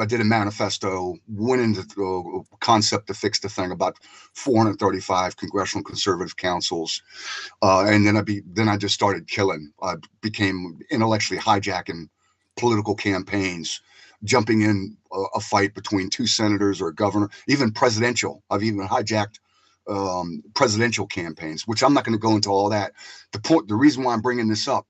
did a manifesto, went into the concept to fix the thing, about 435 congressional conservative councils. And then I just started killing. I became intellectually hijacking political campaigns, jumping in a fight between two senators or a governor, even presidential. I've even hijacked presidential campaigns, which I'm not going to go into all that. The reason why I'm bringing this up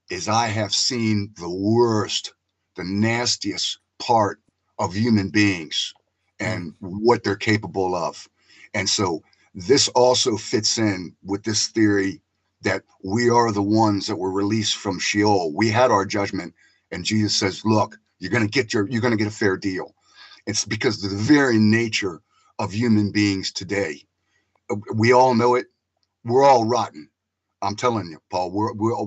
is I have seen the worst, the nastiest part of human beings and what they're capable of. And so this also fits in with this theory that we are the ones that were released from Sheol. We had our judgment, and Jesus says, look, you're going to get a fair deal. It's because of the very nature of human beings today. We all know it. We're all rotten. I'm telling you, Paul,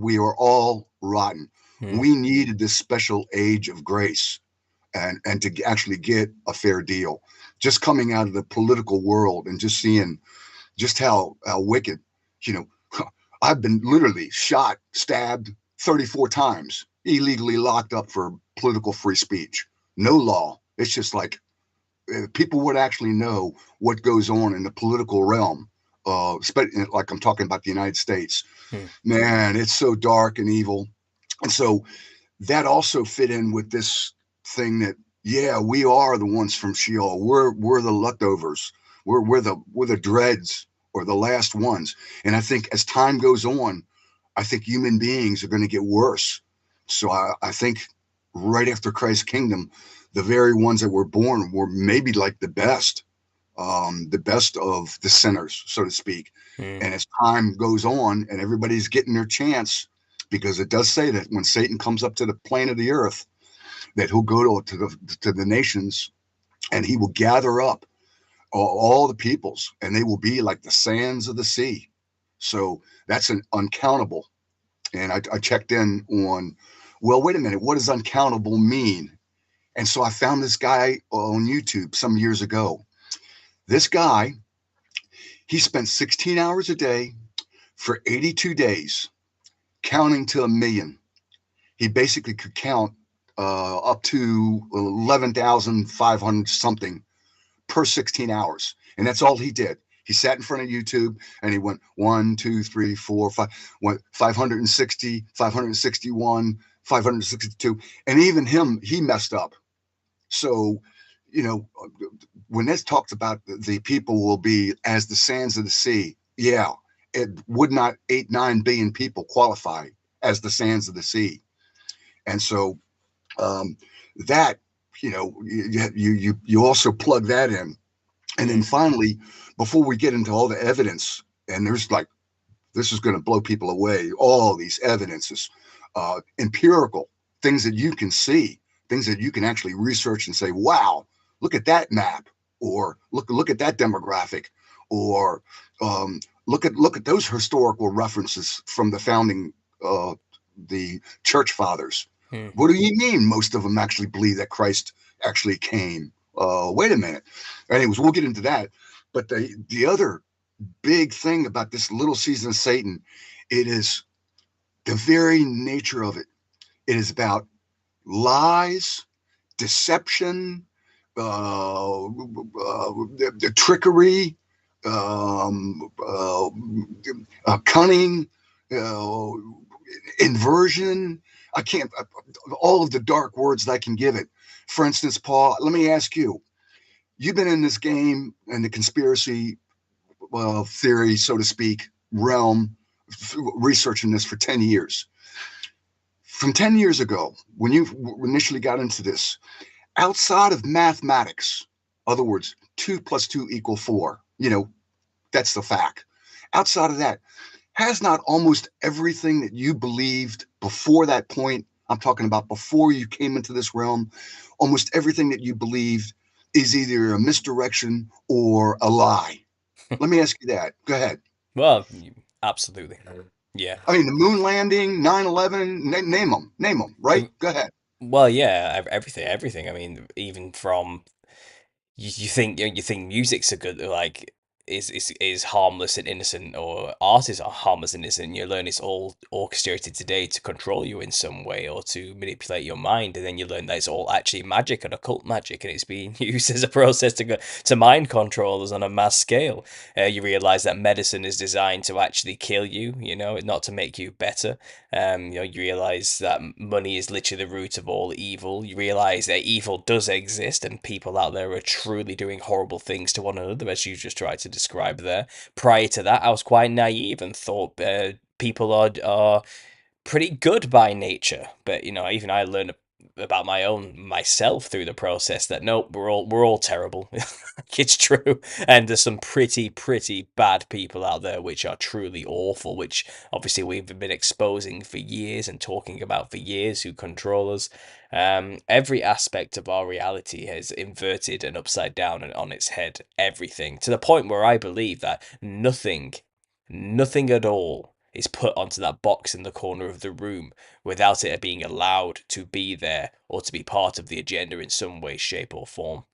we are all rotten. We needed this special age of grace and to actually get a fair deal. Just coming out of the political world and just seeing just how wicked, I've been literally shot, stabbed 34 times, illegally locked up for political free speech. No law. It's just like, people would actually know what goes on in the political realm, like I'm talking about the United States. Man, it's so dark and evil. And so that also fit in with this thing that, yeah, we are the ones from Sheol. We're the leftovers. We're the dregs, or the last ones. And I think as time goes on, I think human beings are going to get worse. So I think right after Christ's kingdom, the very ones that were born were maybe like the best of the sinners, so to speak. And as time goes on and everybody's getting their chance, because it does say that when Satan comes up to the plane of the earth, that he'll go to the nations and he will gather up all the peoples, and they will be like the sands of the sea. So that's an uncountable. And I checked in on, well, wait a minute, what does uncountable mean? And so I found this guy on YouTube some years ago. This guy, he spent 16 hours a day for 82 days counting to 1 million. He basically could count up to 11,500 something per 16 hours. And that's all he did. He sat in front of YouTube and he went 1, 2, 3, 4, 5, 560, 561, 562. And even him, he messed up. So, when this talks about the people will be as the sands of the sea, yeah, it would not 8-9 billion people qualify as the sands of the sea. And so that, you also plug that in. And then finally, before we get into all the evidence, and this is going to blow people away, all these evidences, empirical things that you can see, things that you can actually research and say, wow, look at that map, or look at that demographic, or look at those historical references from the founding, the church fathers. What do you mean most of them actually believe that Christ actually came? Wait a minute. Anyways, we'll get into that. But the other big thing about this little season of Satan, it is the very nature of it. It is about lies, deception, the trickery, cunning, inversion. I can't, all of the dark words that I can give it. For instance, Paul, let me ask you, you've been in this game and the conspiracy theory, so to speak, realm, researching this for 10 years. From 10 years ago, when you initially got into this, outside of mathematics, other words, 2 + 2 = 4, that's the fact. outside of that, has not almost everything that you believed before that point, I'm talking about before you came into this realm, almost everything that you believed is either a misdirection or a lie? Let me ask you that. Go ahead. Well, absolutely. Yeah. I mean, the moon landing, 9/11, name them, right? Go ahead. Well, yeah, everything. I mean, even from you think music's a good like is harmless and innocent, or art is harmless and innocent. You learn it's all orchestrated today to control you in some way or to manipulate your mind, and then you learn that it's all actually magic and occult magic, and it's being used as a process to mind controllers on a mass scale. You realize that medicine is designed to actually kill you, not to make you better. You realize that money is literally the root of all evil. You realize that evil does exist, and people out there are truly doing horrible things to one another, as you just tried to describe there. Prior to that, I was quite naive and thought people are pretty good by nature, but even I learned about myself through the process that nope, we're all terrible. It's true, and there's some pretty bad people out there which are truly awful, which obviously we've been exposing for years and talking about for years, who control us. Every aspect of our reality has inverted and upside down and on its head everything, to the point where I believe that nothing at all is put onto that box in the corner of the room without it being allowed to be there or to be part of the agenda in some way, shape, or form.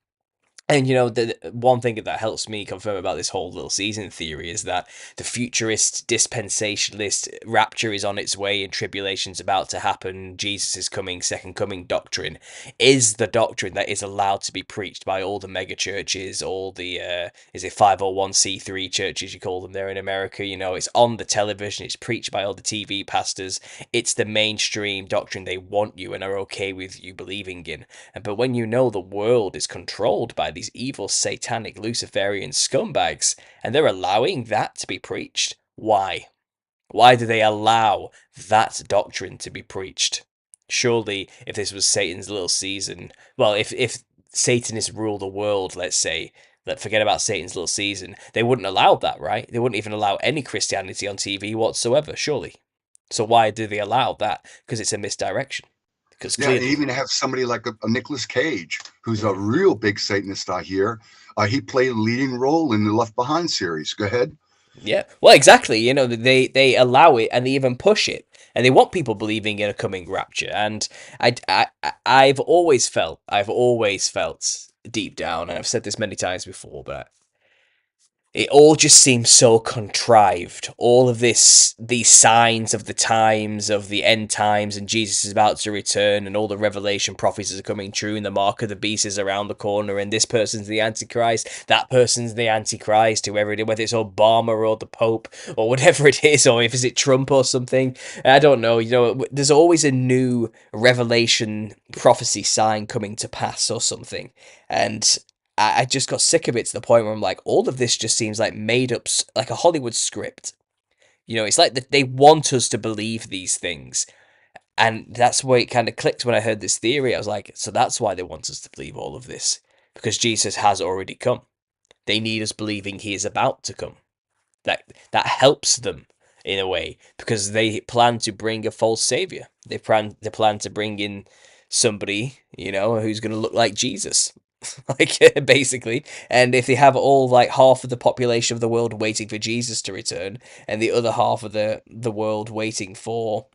And the one thing that helps me confirm about this whole little season theory is that the futurist, dispensationalist rapture is on its way and tribulation's about to happen, Jesus is coming, second coming doctrine is the doctrine that is allowed to be preached by all the mega churches, all the is it 501c3 churches you call them there in America. It's on the television, it's preached by all the TV pastors. It's the mainstream doctrine they want you and are okay with you believing in. But when the world is controlled by these evil, satanic, Luciferian scumbags, and they're allowing that to be preached, why? Why do they allow that doctrine to be preached? Surely, if this was Satan's little season, well, if Satanists rule the world, let's say, forget about Satan's little season, they wouldn't allow that, right? They wouldn't even allow any Christianity on TV whatsoever, surely. So why do they allow that? Because it's a misdirection. Because Yeah, and clearly. even have somebody like a Nicolas Cage, who's a Mm. real big Satanist, I hear. He played a leading role in the Left Behind series. Go ahead. Yeah, well, exactly. They allow it and they even push it, and they want people believing in a coming rapture. And I've always felt deep down, and I've said this many times before, but it all just seems so contrived. All of these signs of the times, of the end times, and Jesus is about to return, and all the revelation prophecies are coming true, and the mark of the beast is around the corner, and this person's the Antichrist, that person's the Antichrist, whoever it is, whether it's Obama or the Pope or whatever it is, or if is it Trump or something. I don't know. There's always a new revelation prophecy sign coming to pass or something, and I just got sick of it to the point where I'm like, all of this just seems like made up, like a Hollywood script. It's like that they want us to believe these things. And that's why it kind of clicked when I heard this theory. I was like, so that's why they want us to believe all of this. Because Jesus has already come. They need us believing he is about to come. That helps them in a way, because they plan to bring a false savior. They plan to bring in somebody, who's going to look like Jesus. Like, basically. And if they have all like half of the population of the world waiting for Jesus to return, and the other half of the world waiting for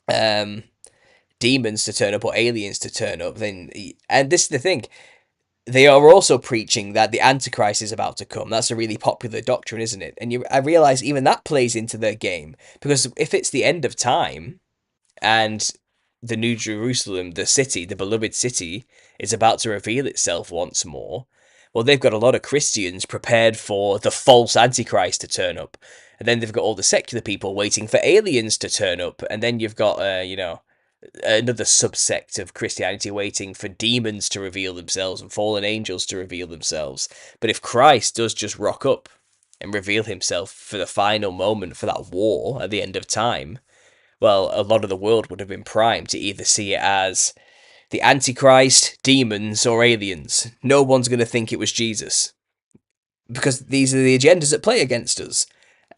um demons to turn up or aliens to turn up, then, and this is the thing, they are also preaching that the Antichrist is about to come. That's a really popular doctrine, isn't it? And I realize even that plays into their game, because if it's the end of time and the New Jerusalem, the city, the beloved city, is about to reveal itself once more, well, they've got a lot of Christians prepared for the false Antichrist to turn up. And then they've got all the secular people waiting for aliens to turn up. And then you've got, another subsect of Christianity waiting for demons to reveal themselves and fallen angels to reveal themselves. But if Christ does just rock up and reveal himself for the final moment, for that war at the end of time, well, a lot of the world would have been primed to either see it as the Antichrist, demons, or aliens. No one's going to think it was Jesus, because these are the agendas that play against us.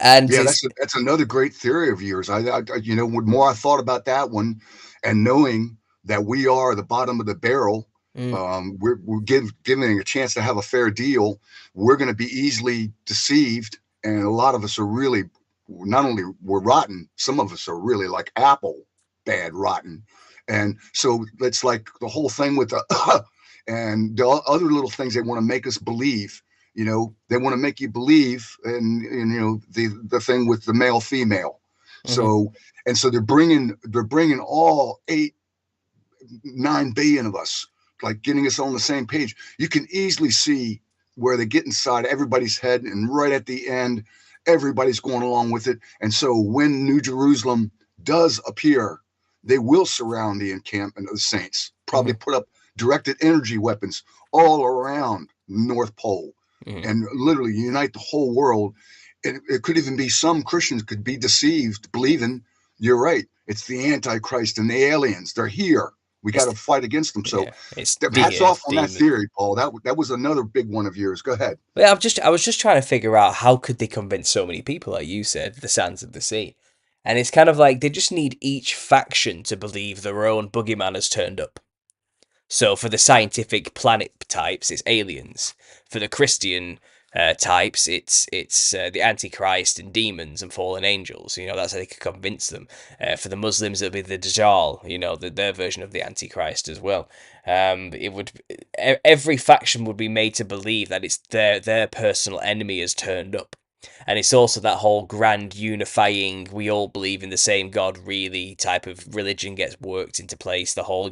And Yeah, it's that's another great theory of yours. You know, the more I thought about that one, and knowing that we are the bottom of the barrel, mm, we're giving a chance to have a fair deal. We're going to be easily deceived, and a lot of us are really not only we're rotten. Some of us are really like apple bad rotten, and so it's like the whole thing with the and the other little things they want to make us believe. You know, they want to make you believe, and you know the thing with the male female. mhm, So and so they're bringing all 8-9 billion of us, like getting us on the same page. You can easily see where they get inside everybody's head, and right at the end, everybody's going along with it. And so when New Jerusalem does appear, they will surround the encampment of the saints, probably mhm, put up directed energy weapons all around the North Pole, mhm. and literally unite the whole world. It could even be some Christians could be deceived, believing you're right. It's the Antichrist and the aliens. They're here. We got It's to fight against them. So, yeah, it's hats off on that demon. theory, Paul. That was another big one of yours. Go ahead. But I was just trying to figure out how could they convince so many people, like you said, the sands of the sea. And it's kind of like they just need each faction to believe their own boogeyman has turned up. So for the scientific planet types, it's aliens. For the Christian types, it's the Antichrist and demons and fallen angels. You know, that's how they could convince them. For the Muslims, it'll be the Dajjal. You know, their version of the Antichrist as well. It would every faction would be made to believe that it's their personal enemy has turned up. And it's also that whole grand unifying, we all believe in the same God, really type of religion gets worked into place. The whole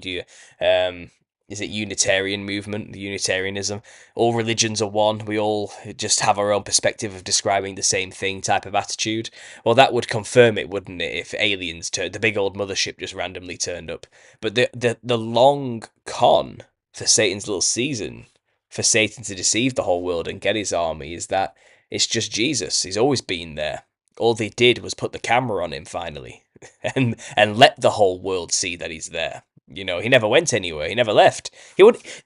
um, is it Unitarian movement, the Unitarianism? All religions are one. We all just have our own perspective of describing the same thing type of attitude. Well, that would confirm it, wouldn't it? If aliens turned, the big old mothership just randomly turned up. But the long con for Satan's little season, for Satan to deceive the whole world and get his army, is that it's just Jesus. He's always been there. All they did was put the camera on him finally, and let the whole world see that he's there. You know, he never went anywhere. He never left.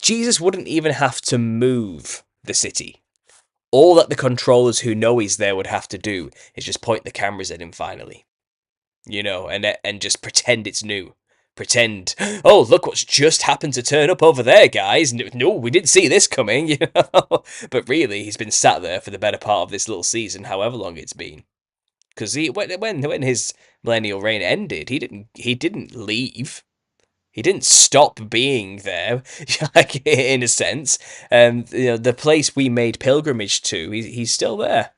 Jesus wouldn't even have to move the city. All that the controllers who know he's there would have to do is just point the cameras at him finally. You know, and just pretend it's new. Pretend, oh, look what's just happened to turn up over there, guys. No, we didn't see this coming, you know. But really, he's been sat there for the better part of this little season, however long it's been. Because when his millennial reign ended, he didn't leave. He didn't stop being there, like in a sense. You know, the place we made pilgrimage to, he's still there.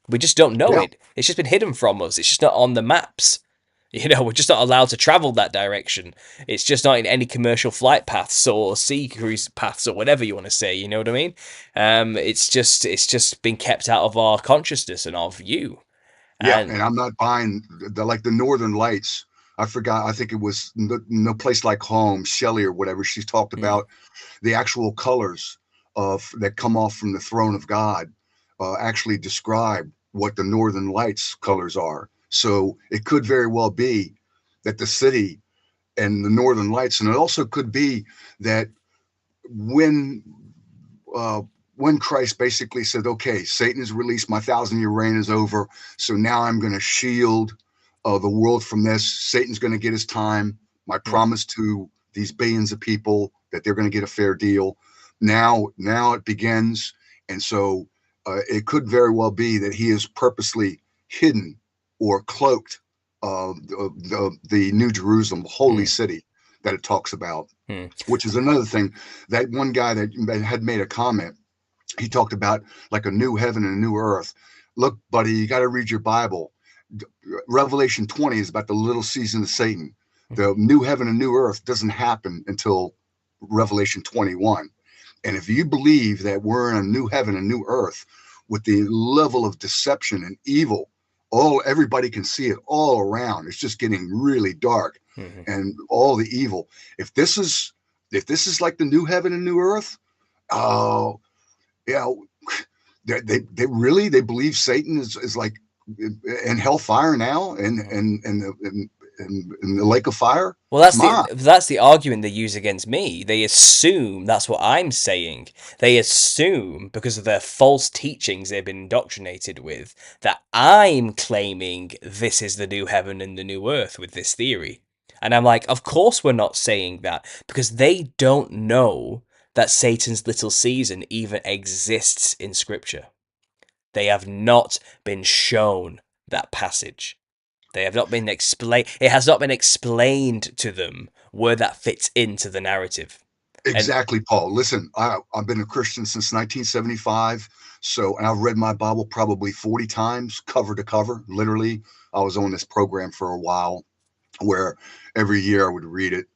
We just don't know Yeah, it. It's just been hidden from us. It's just not on the maps. You know, we're just not allowed to travel that direction. It's just not in any commercial flight paths or sea cruise paths or whatever you want to say. You know what I mean? It's just been kept out of our consciousness and our view. yeah. And And I'm not buying the Northern Lights. I forgot. I think it was no Place Like Home, Shelley or whatever. She's talked mm, about the actual colors of that come off from the throne of God, actually describe what the Northern Lights colors are. So it could very well be that the city and the Northern Lights, and it also could be that when uh, when Christ basically said, "Okay, Satan has released, my 1,000-year reign is over, so now I'm going to shield the world from this. Satan's going to get his time. My mm, promise to these billions of people that they're going to get a fair deal. Now it begins, and so it could very well be that he is purposely hidden or cloaked the New Jerusalem, holy mm, city that it talks about, mm, which is another thing. That one guy that had made a comment, he talked about like a new heaven and a new earth. Look, buddy, you got to read your Bible. Revelation 20 is about the little season of Satan. mm, The new heaven and new earth doesn't happen until Revelation 21. And if you believe that we're in a new heaven and new earth with the level of deception and evil, everybody can see it all around. It's just getting really dark, mm, and all the evil. If this is like the new heaven and new earth, oh, yeah, they really they believe Satan is like in hellfire now, and in the lake of fire? Well, Come on. that's the argument they use against me. They assume that's what I'm saying. They assume because of their false teachings they've been indoctrinated with that I'm claiming this is the new heaven and the new earth with this theory. And I'm like, of course we're not saying that because they don't know that Satan's little season even exists in scripture. They have not been shown that passage. They have not been explained. It has not been explained to them where that fits into the narrative. And Exactly, Paul. Listen, I've been a Christian since 1975. So, and I've read my Bible probably 40 times, cover to cover. Literally, I was on this program for a while where every year I would read it.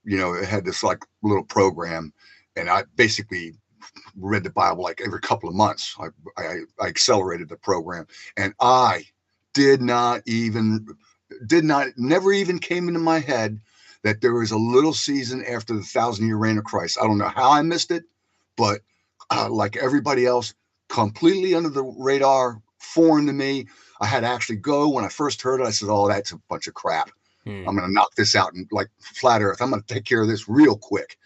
You know, it had this like little program, and I basically read the Bible like every couple of months. I accelerated the program, and I did not even, never even came into my head that there was a little season after the 1,000-year reign of Christ. I don't know how I missed it, but like everybody else, completely under the radar, foreign to me. I had to actually go when I first heard it. I said, "Oh, that's a bunch of crap. I'm going to knock this out and like flat Earth. I'm going to take care of this real quick,"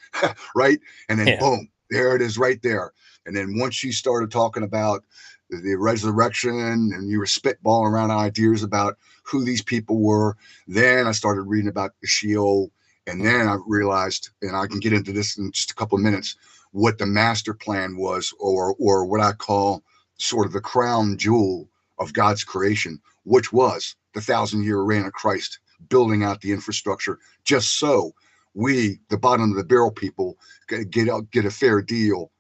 right? And then yeah, boom, there it is, right there. And then once you started talking about the resurrection and you were spitballing around ideas about who these people were, then I started reading about the Sheol, and then I realized, and I can get into this in just a couple of minutes, what the master plan was, or what I call sort of the crown jewel of God's creation, which was the 1,000-year reign of Christ, building out the infrastructure, just so we, the bottom of the barrel people, get a fair deal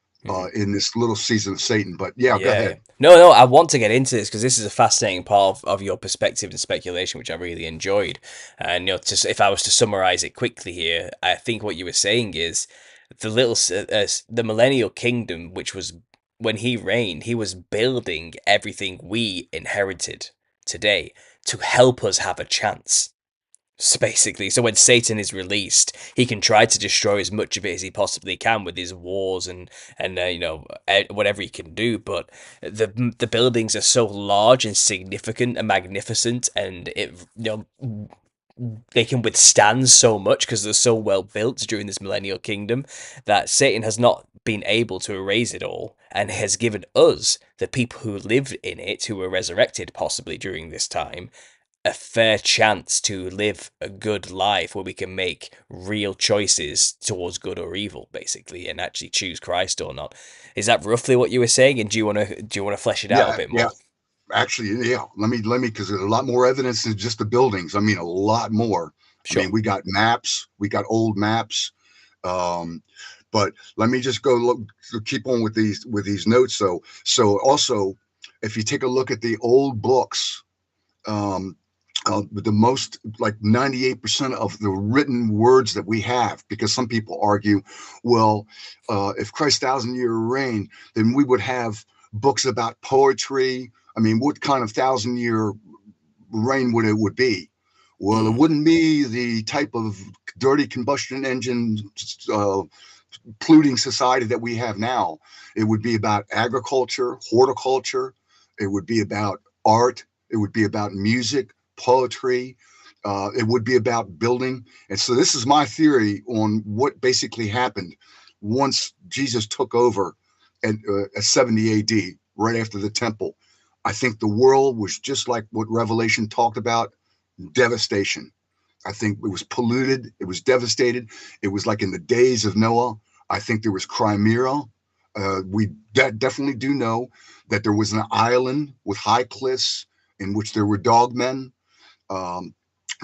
in this little season of Satan. But yeah, go yeah. ahead. No, I want to get into this because this is a fascinating part of your perspective and speculation, which I really enjoyed. And if I was to summarize it quickly here, I think what you were saying is the millennial kingdom, which was when he reigned, he was building everything we inherited today to help us have a chance. So basically, so when Satan is released, he can try to destroy as much of it as he possibly can with his wars and whatever he can do. But the buildings are so large and significant and magnificent, and they can withstand so much because they're so well built during this millennial kingdom that Satan has not been able to erase it all and has given us, the people who lived in it, who were resurrected possibly during this time, a fair chance to live a good life where we can make real choices towards good or evil, basically, and actually choose Christ or not. Is that roughly what you were saying? And do you want to flesh it out a Yeah, bit yeah. more? Actually, yeah. Let me, because there's a lot more evidence than just the buildings. I mean, a lot more. I Sure. mean, we got maps, we got old maps. Um, but let me just go look, keep on with these notes. So also, if you take a look at the old books, um, the most like 98% of the written words that we have, because some people argue, well, if Christ's 1,000-year reign, then we would have books about poetry. I mean, what kind of 1,000-year reign would be? Well, it Mm. wouldn't be the type of dirty combustion engine uh, polluting society that we have now. It would be about agriculture, horticulture. It would be about art. It would be about music, poetry. It would be about building. And so this is my theory on what basically happened once Jesus took over at 70 AD, right after the temple. I think the world was just like what Revelation talked about, devastation. I think it was polluted. It was devastated. It was like in the days of Noah. I think there was Crimea. We definitely do know that there was an island with high cliffs in which there were dogmen. Um,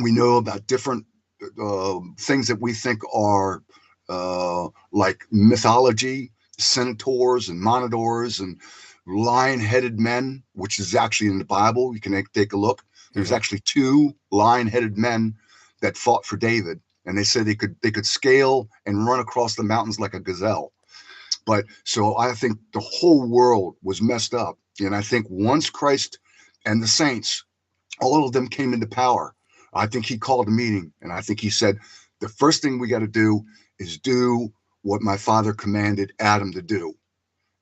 we know about different things that we think are like mythology, centaurs and monitors and lion-headed men, which is actually in the Bible. You can take a look. There's Hmm. actually two lion-headed men that fought for David, and they said they could scale and run across the mountains like a gazelle. But so I think the whole world was messed up, and I think once Christ and the saints, all of them came into power, I think he called a meeting, and I think he said, the first thing we got to do is do what my father commanded Adam to do,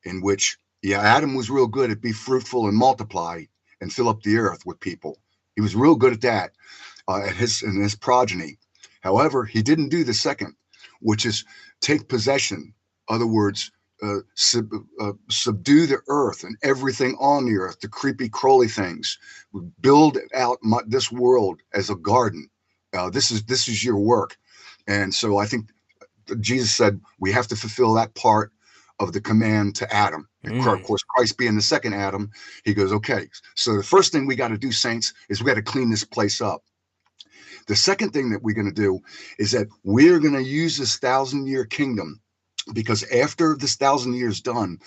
in which, yeah, Adam was real good at be fruitful and multiply and fill up the earth with people. He was real good at that. and his progeny. However, he didn't do the second, which is take possession. Other words, subdue the earth and everything on the earth, the creepy crawly things. Build out this world as a garden. This is your work. And so I think Jesus said we have to fulfill that part of the command to Adam. Of course, Christ being the second Adam, he goes, okay, so the first thing we got to do, saints, is we got to clean this place up. The second thing that we're going to do is that we're going to use this 1,000-year kingdom, because after this 1,000 years done,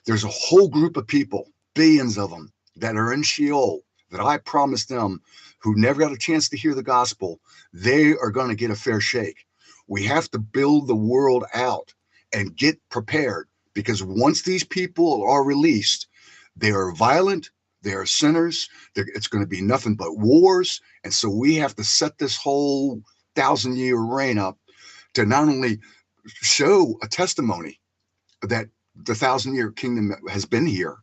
there's a whole group of people, billions of them, that are in Sheol, that I promised them, who never got a chance to hear the gospel. They are going to get a fair shake. We have to build the world out and get prepared, because once these people are released, they are violent, they are sinners, it's going to be nothing but wars. And so we have to set this whole 1,000-year reign up to not only show a testimony that the 1,000-year kingdom has been here,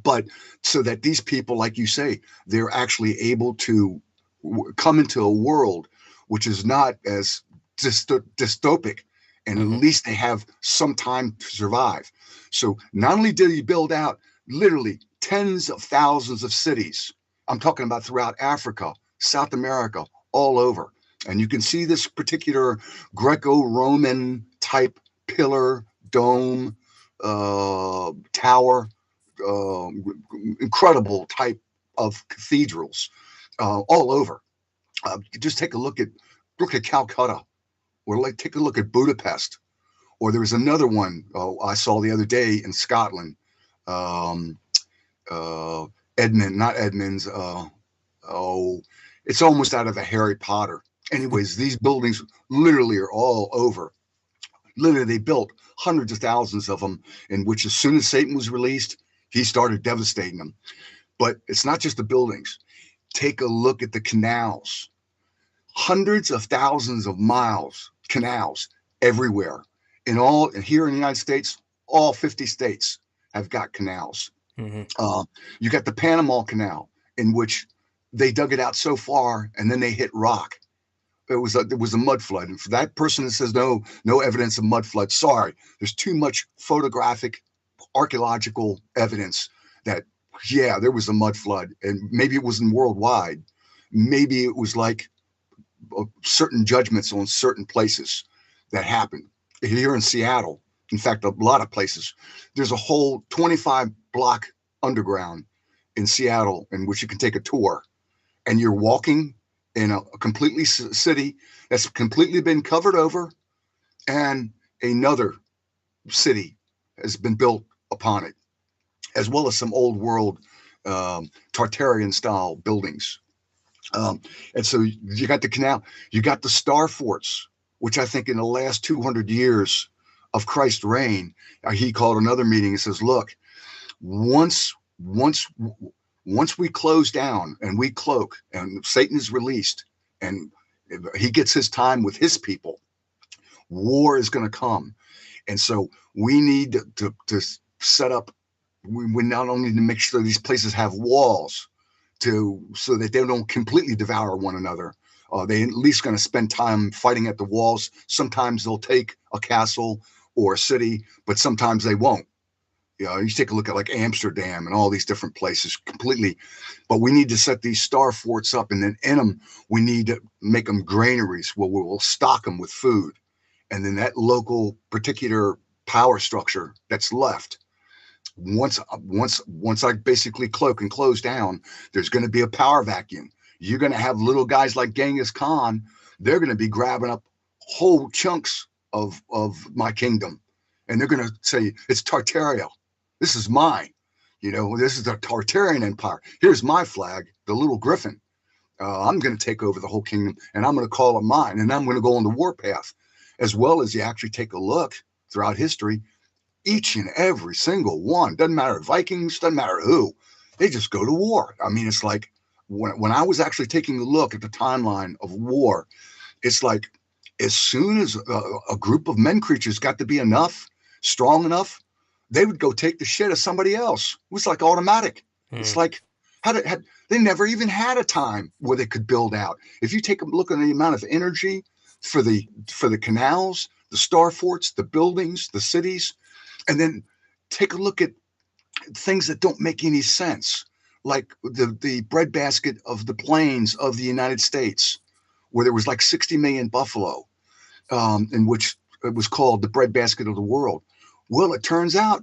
but so that these people, like you say, they're actually able to come into a world which is not as dystopic, and at least they have some time to survive. So not only did he build out literally tens of thousands of cities, I'm talking about throughout Africa, South America, all over. And you can see this particular Greco-Roman type pillar, dome, tower, incredible type of cathedrals all over. Just take a look at Calcutta, or take a look at Budapest. Or there was another one I saw the other day in Scotland. It's almost out of a Harry Potter. Anyways, these buildings literally are all over. Literally, they built hundreds of thousands of them, in which as soon as Satan was released, he started devastating them. But it's not just the buildings. Take a look at the canals. Hundreds of thousands of miles, canals everywhere. Here in the United States, all 50 states have got canals. You got the Panama Canal, in which they dug it out so far and then they hit rock. There was a mud flood. And for that person that says no evidence of mud flood, sorry, there's too much photographic, archaeological evidence that, yeah, there was a mud flood. And maybe it wasn't worldwide. Maybe it was like certain judgments on certain places that happened. Here in Seattle, in fact, a lot of places, there's a whole 25-block underground in Seattle in which you can take a tour, and you're walking in a completely city that's completely been covered over, and another city has been built upon it, as well as some old world Tartarian style buildings. And so you got the canal, you got the star forts, which I think in the last 200 years of Christ's reign, he called another meeting and says, look, once we close down and we cloak and Satan is released and he gets his time with his people, war is going to come. And so we need to set up, we not only need to make sure these places have walls so that they don't completely devour one another. They at least going to spend time fighting at the walls. Sometimes they'll take a castle or a city, but sometimes they won't. You take a look at like Amsterdam and all these different places completely. But we need to set these star forts up, and then in them, we need to make them granaries where we'll stock them with food. And then that local particular power structure that's left, once I basically cloak and close down, there's going to be a power vacuum. You're going to have little guys like Genghis Khan. They're going to be grabbing up whole chunks of my kingdom. And they're going to say, it's Tartaria. This is mine. This is the Tartarian Empire. Here's my flag, the little griffin. I'm going to take over the whole kingdom, and I'm going to call it mine. And I'm going to go on the warpath. As well as you actually take a look throughout history, each and every single one, doesn't matter, Vikings, doesn't matter who, they just go to war. I mean, it's like, when I was actually taking a look at the timeline of war, it's like as soon as a group of men creatures got to be strong enough, they would go take the shit of somebody else. It was like automatic. It's like They never even had a time where they could build out. If you take a look at the amount of energy for the canals, the star forts, the buildings, the cities, and then take a look at things that don't make any sense, like the breadbasket of the plains of the United States, where there was like 60 million buffalo, in which it was called the breadbasket of the world. Well, it turns out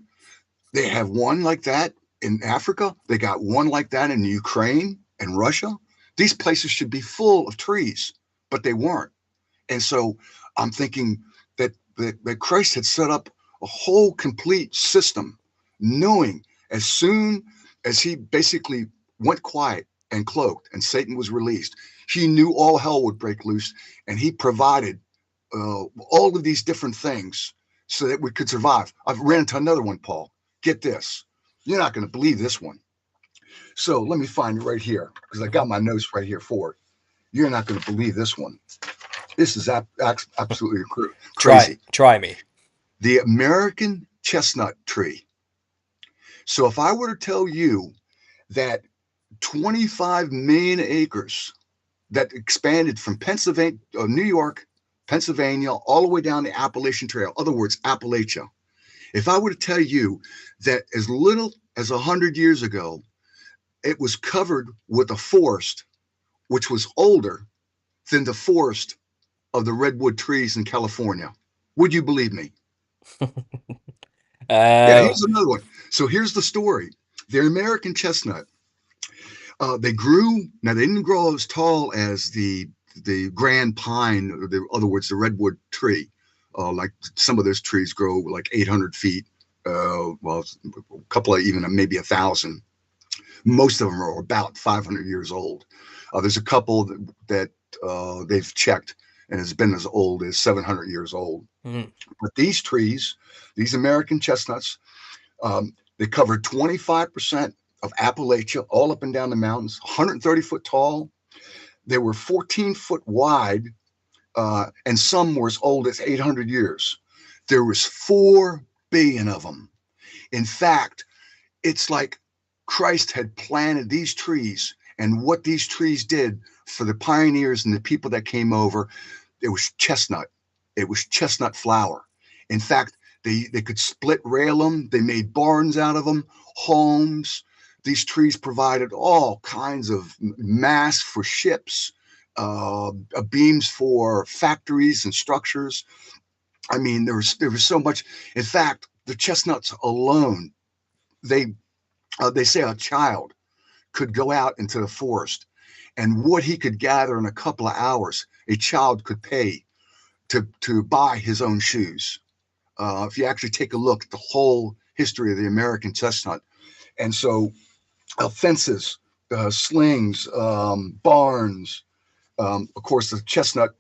they have one like that in Africa. They got one like that in Ukraine and Russia. These places should be full of trees, but they weren't. And so I'm thinking that Christ had set up a whole complete system, knowing as soon as he basically went quiet and cloaked and Satan was released, he knew all hell would break loose, and he provided all of these different things so that we could survive. I've ran into another one, Paul. Get this. You're not going to believe this one. So let me find it right here, because I got my notes right here for it. You're not going to believe this one. This is absolutely crazy. Try me. The American chestnut tree. So if I were to tell you that 25 million acres that expanded from Pennsylvania, New York, Pennsylvania, all the way down the Appalachian Trail, in other words, Appalachia. If I were to tell you that as little as 100 years ago, it was covered with a forest which was older than the forest of the redwood trees in California, would you believe me? Yeah, here's another one. So here's the story. The American chestnut, they grew. Now they didn't grow as tall as the grand pine, or in other words, the redwood tree. Like some of those trees grow like 800 feet. Well, a couple of even maybe 1,000. Most of them are about 500 years old. There's a couple that they've checked and has been as old as 700 years old. Mm. But these trees, these American chestnuts, they covered 25% of Appalachia, all up and down the mountains, 130 foot tall. They were 14 foot wide, and some were as old as 800 years. There was 4 billion of them. In fact, it's like Christ had planted these trees, and what these trees did for the pioneers and the people that came over, it was chestnut. It was chestnut flower. In fact, they could split rail them. They made barns out of them, homes. These trees provided all kinds of masts for ships, beams for factories and structures. I mean, there was so much. In fact, the chestnuts alone, they say a child could go out into the forest, and what he could gather in a couple of hours, a child could pay to buy his own shoes. If you actually take a look at the whole history of the American chestnut. And so fences, slings, barns, of course, the chestnut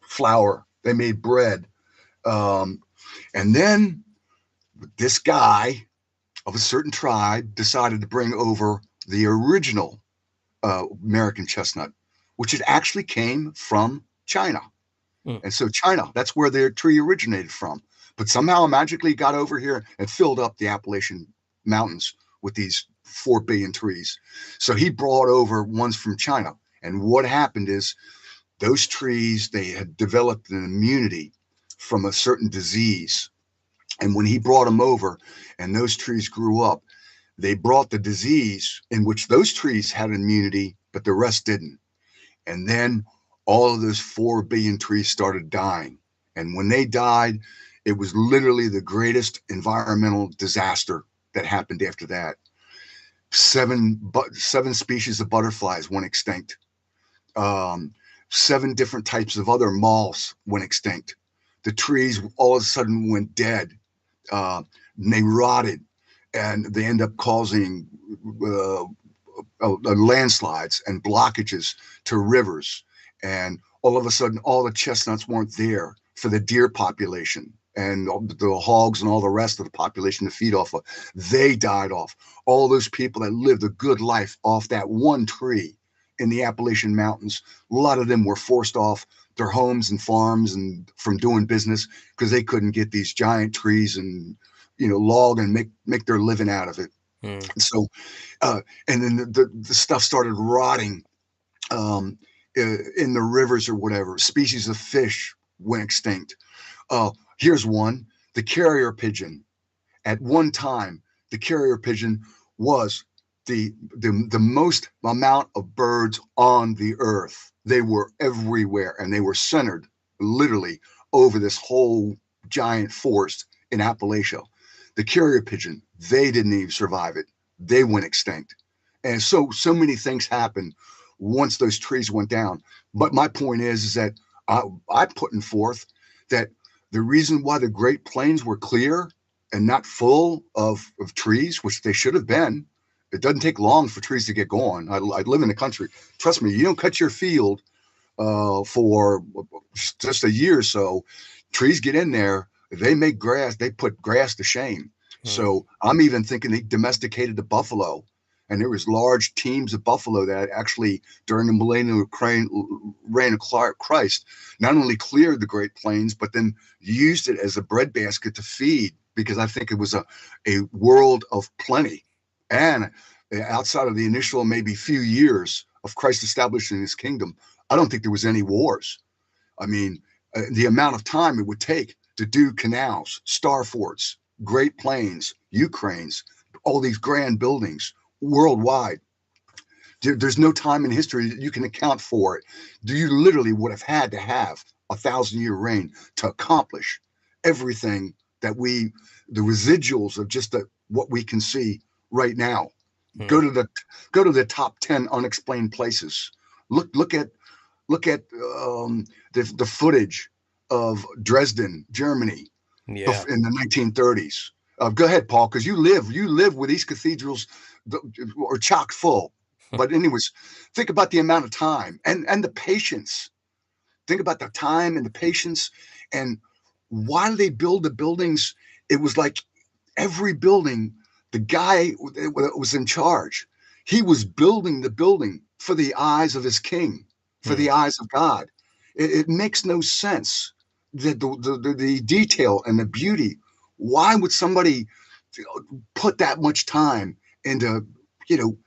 flour, they made bread. And then this guy of a certain tribe decided to bring over the original American chestnut, which it actually came from China. Mm. And so China, that's where their tree originated from. But somehow magically got over here and filled up the Appalachian Mountains with these 4 billion trees. So he brought over ones from China. And what happened is those trees, they had developed an immunity from a certain disease. And when he brought them over and those trees grew up, they brought the disease in which those trees had immunity, but the rest didn't. And then all of those 4 billion trees started dying. And when they died, it was literally the greatest environmental disaster that happened after that. 7 species of butterflies went extinct. 7 different types of other moths went extinct. The trees all of a sudden went dead. They rotted, and they end up causing landslides and blockages to rivers. And all of a sudden, all the chestnuts weren't there for the deer population and the hogs and all the rest of the population to feed off of. They died off. All those people that lived a good life off that one tree in the Appalachian Mountains, a lot of them were forced off their homes and farms and from doing business because they couldn't get these giant trees and log and make their living out of it. Mm. So, and then the stuff started rotting in the rivers or whatever. Species of fish went extinct. Here's one: the carrier pigeon. At one time, the carrier pigeon was the most amount of birds on the earth. They were everywhere, and they were centered literally over this whole giant forest in Appalachia. The carrier pigeon, they didn't even survive it. They went extinct. And so many things happened once those trees went down. But my point is that I'm putting forth that the reason why the Great Plains were clear and not full of trees, which they should have been. It doesn't take long for trees to get going. I live in the country. Trust me, you don't cut your field for just a year or so. Trees get in there. They make grass. They put grass to shame. Mm. So I'm even thinking they domesticated the buffalo. And there was large teams of buffalo that actually, during the millennial reign of Christ, not only cleared the Great Plains, but then used it as a breadbasket to feed, because I think it was a world of plenty. And outside of the initial maybe few years of Christ establishing his kingdom, I don't think there was any wars. I mean, the amount of time it would take to do canals, star forts, Great Plains, Ukraines, all these grand buildings worldwide. There's no time in history that you can account for it. You literally would have had to have 1,000-year reign to accomplish everything that the residuals of just what we can see right now. Go Mm. to the top 10 unexplained places. Look at the footage of Dresden, Germany, Yeah. in the 1930s. Go ahead, Paul, because you live where these cathedrals are chock full. But anyways, think about the amount of time and the patience. Think about the time and the patience. And why do they build the buildings? It was like every building, the guy that was in charge, he was building the building for the eyes of his king, for Mm. the eyes of God. It makes no sense that the detail and the beauty. Why would somebody put that much time into, you know,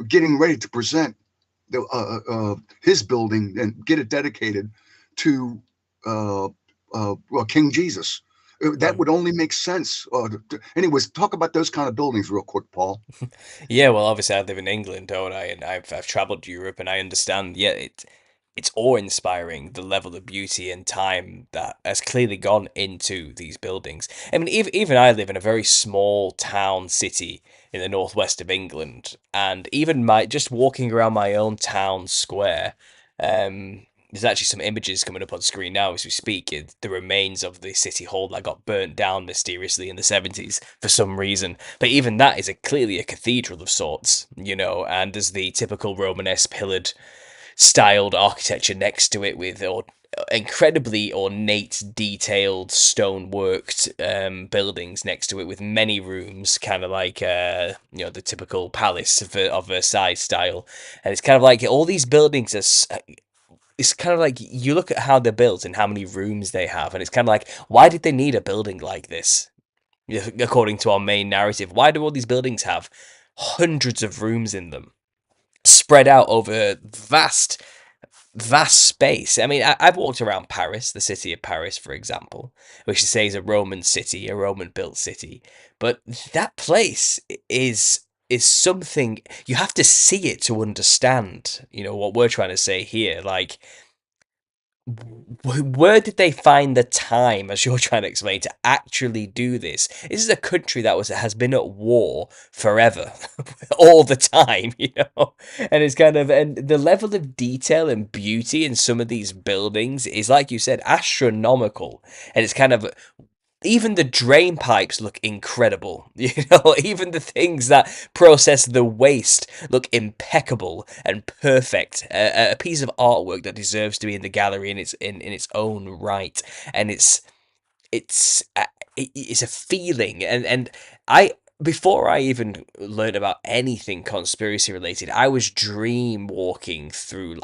getting ready to present his building and get it dedicated to King Jesus? That Mm. would only make sense. Anyways, talk about those kind of buildings real quick, Paul. Yeah, well, obviously I live in England, don't I? And I've traveled to Europe, and I understand. Yeah, it's awe-inspiring the level of beauty and time that has clearly gone into these buildings. I mean, even I live in a very small town city in the northwest of England, and even my just walking around my own town square, there's actually some images coming up on screen now as we speak. The remains of the city hall that got burnt down mysteriously in the 70s for some reason. But even that is clearly a cathedral of sorts, and there's the typical Romanesque pillared styled architecture next to it with incredibly ornate, detailed, stone-worked buildings next to it with many rooms, kind of like the typical palace of Versailles style. And it's kind of like all these buildings are. It's kind of like you look at how they're built and how many rooms they have, and it's kind of like, why did they need a building like this? According to our main narrative, why do all these buildings have hundreds of rooms in them, spread out over vast space? I mean, I've walked around Paris, the city of Paris, for example, which they say is a Roman city, a Roman built city, but that place is something you have to see it to understand. What we're trying to say here, like where did they find the time, as you're trying to explain, to actually do this? This is a country that has been at war forever, all the time, and it's kind of, and the level of detail and beauty in some of these buildings is, like you said, astronomical, and it's kind of, even the drain pipes look incredible. Even the things that process the waste look impeccable and perfect. A piece of artwork that deserves to be in the gallery in its own right, and it's it's a feeling, and I. Before I even learned about anything conspiracy related, I was sleepwalking through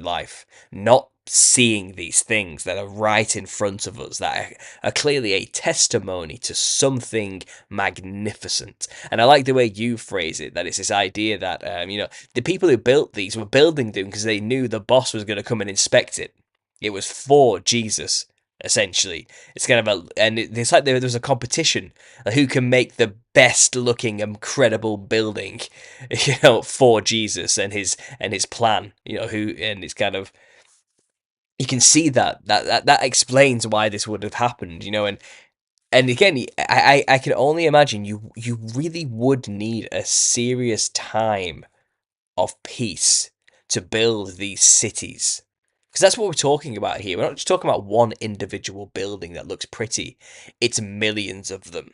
life, not seeing these things that are right in front of us that are clearly a testimony to something magnificent. And I like the way you phrase it, that it's this idea that the people who built these were building them because they knew the boss was going to come and inspect it. It was for Jesus, essentially. It's kind of it's like there was a competition, like who can make the best looking incredible building, for Jesus and his plan. And it's kind of, you can see that explains why this would have happened, and again, I can only imagine you really would need a serious time of peace to build these cities. Because that's what we're talking about here. We're not just talking about one individual building that looks pretty. It's millions of them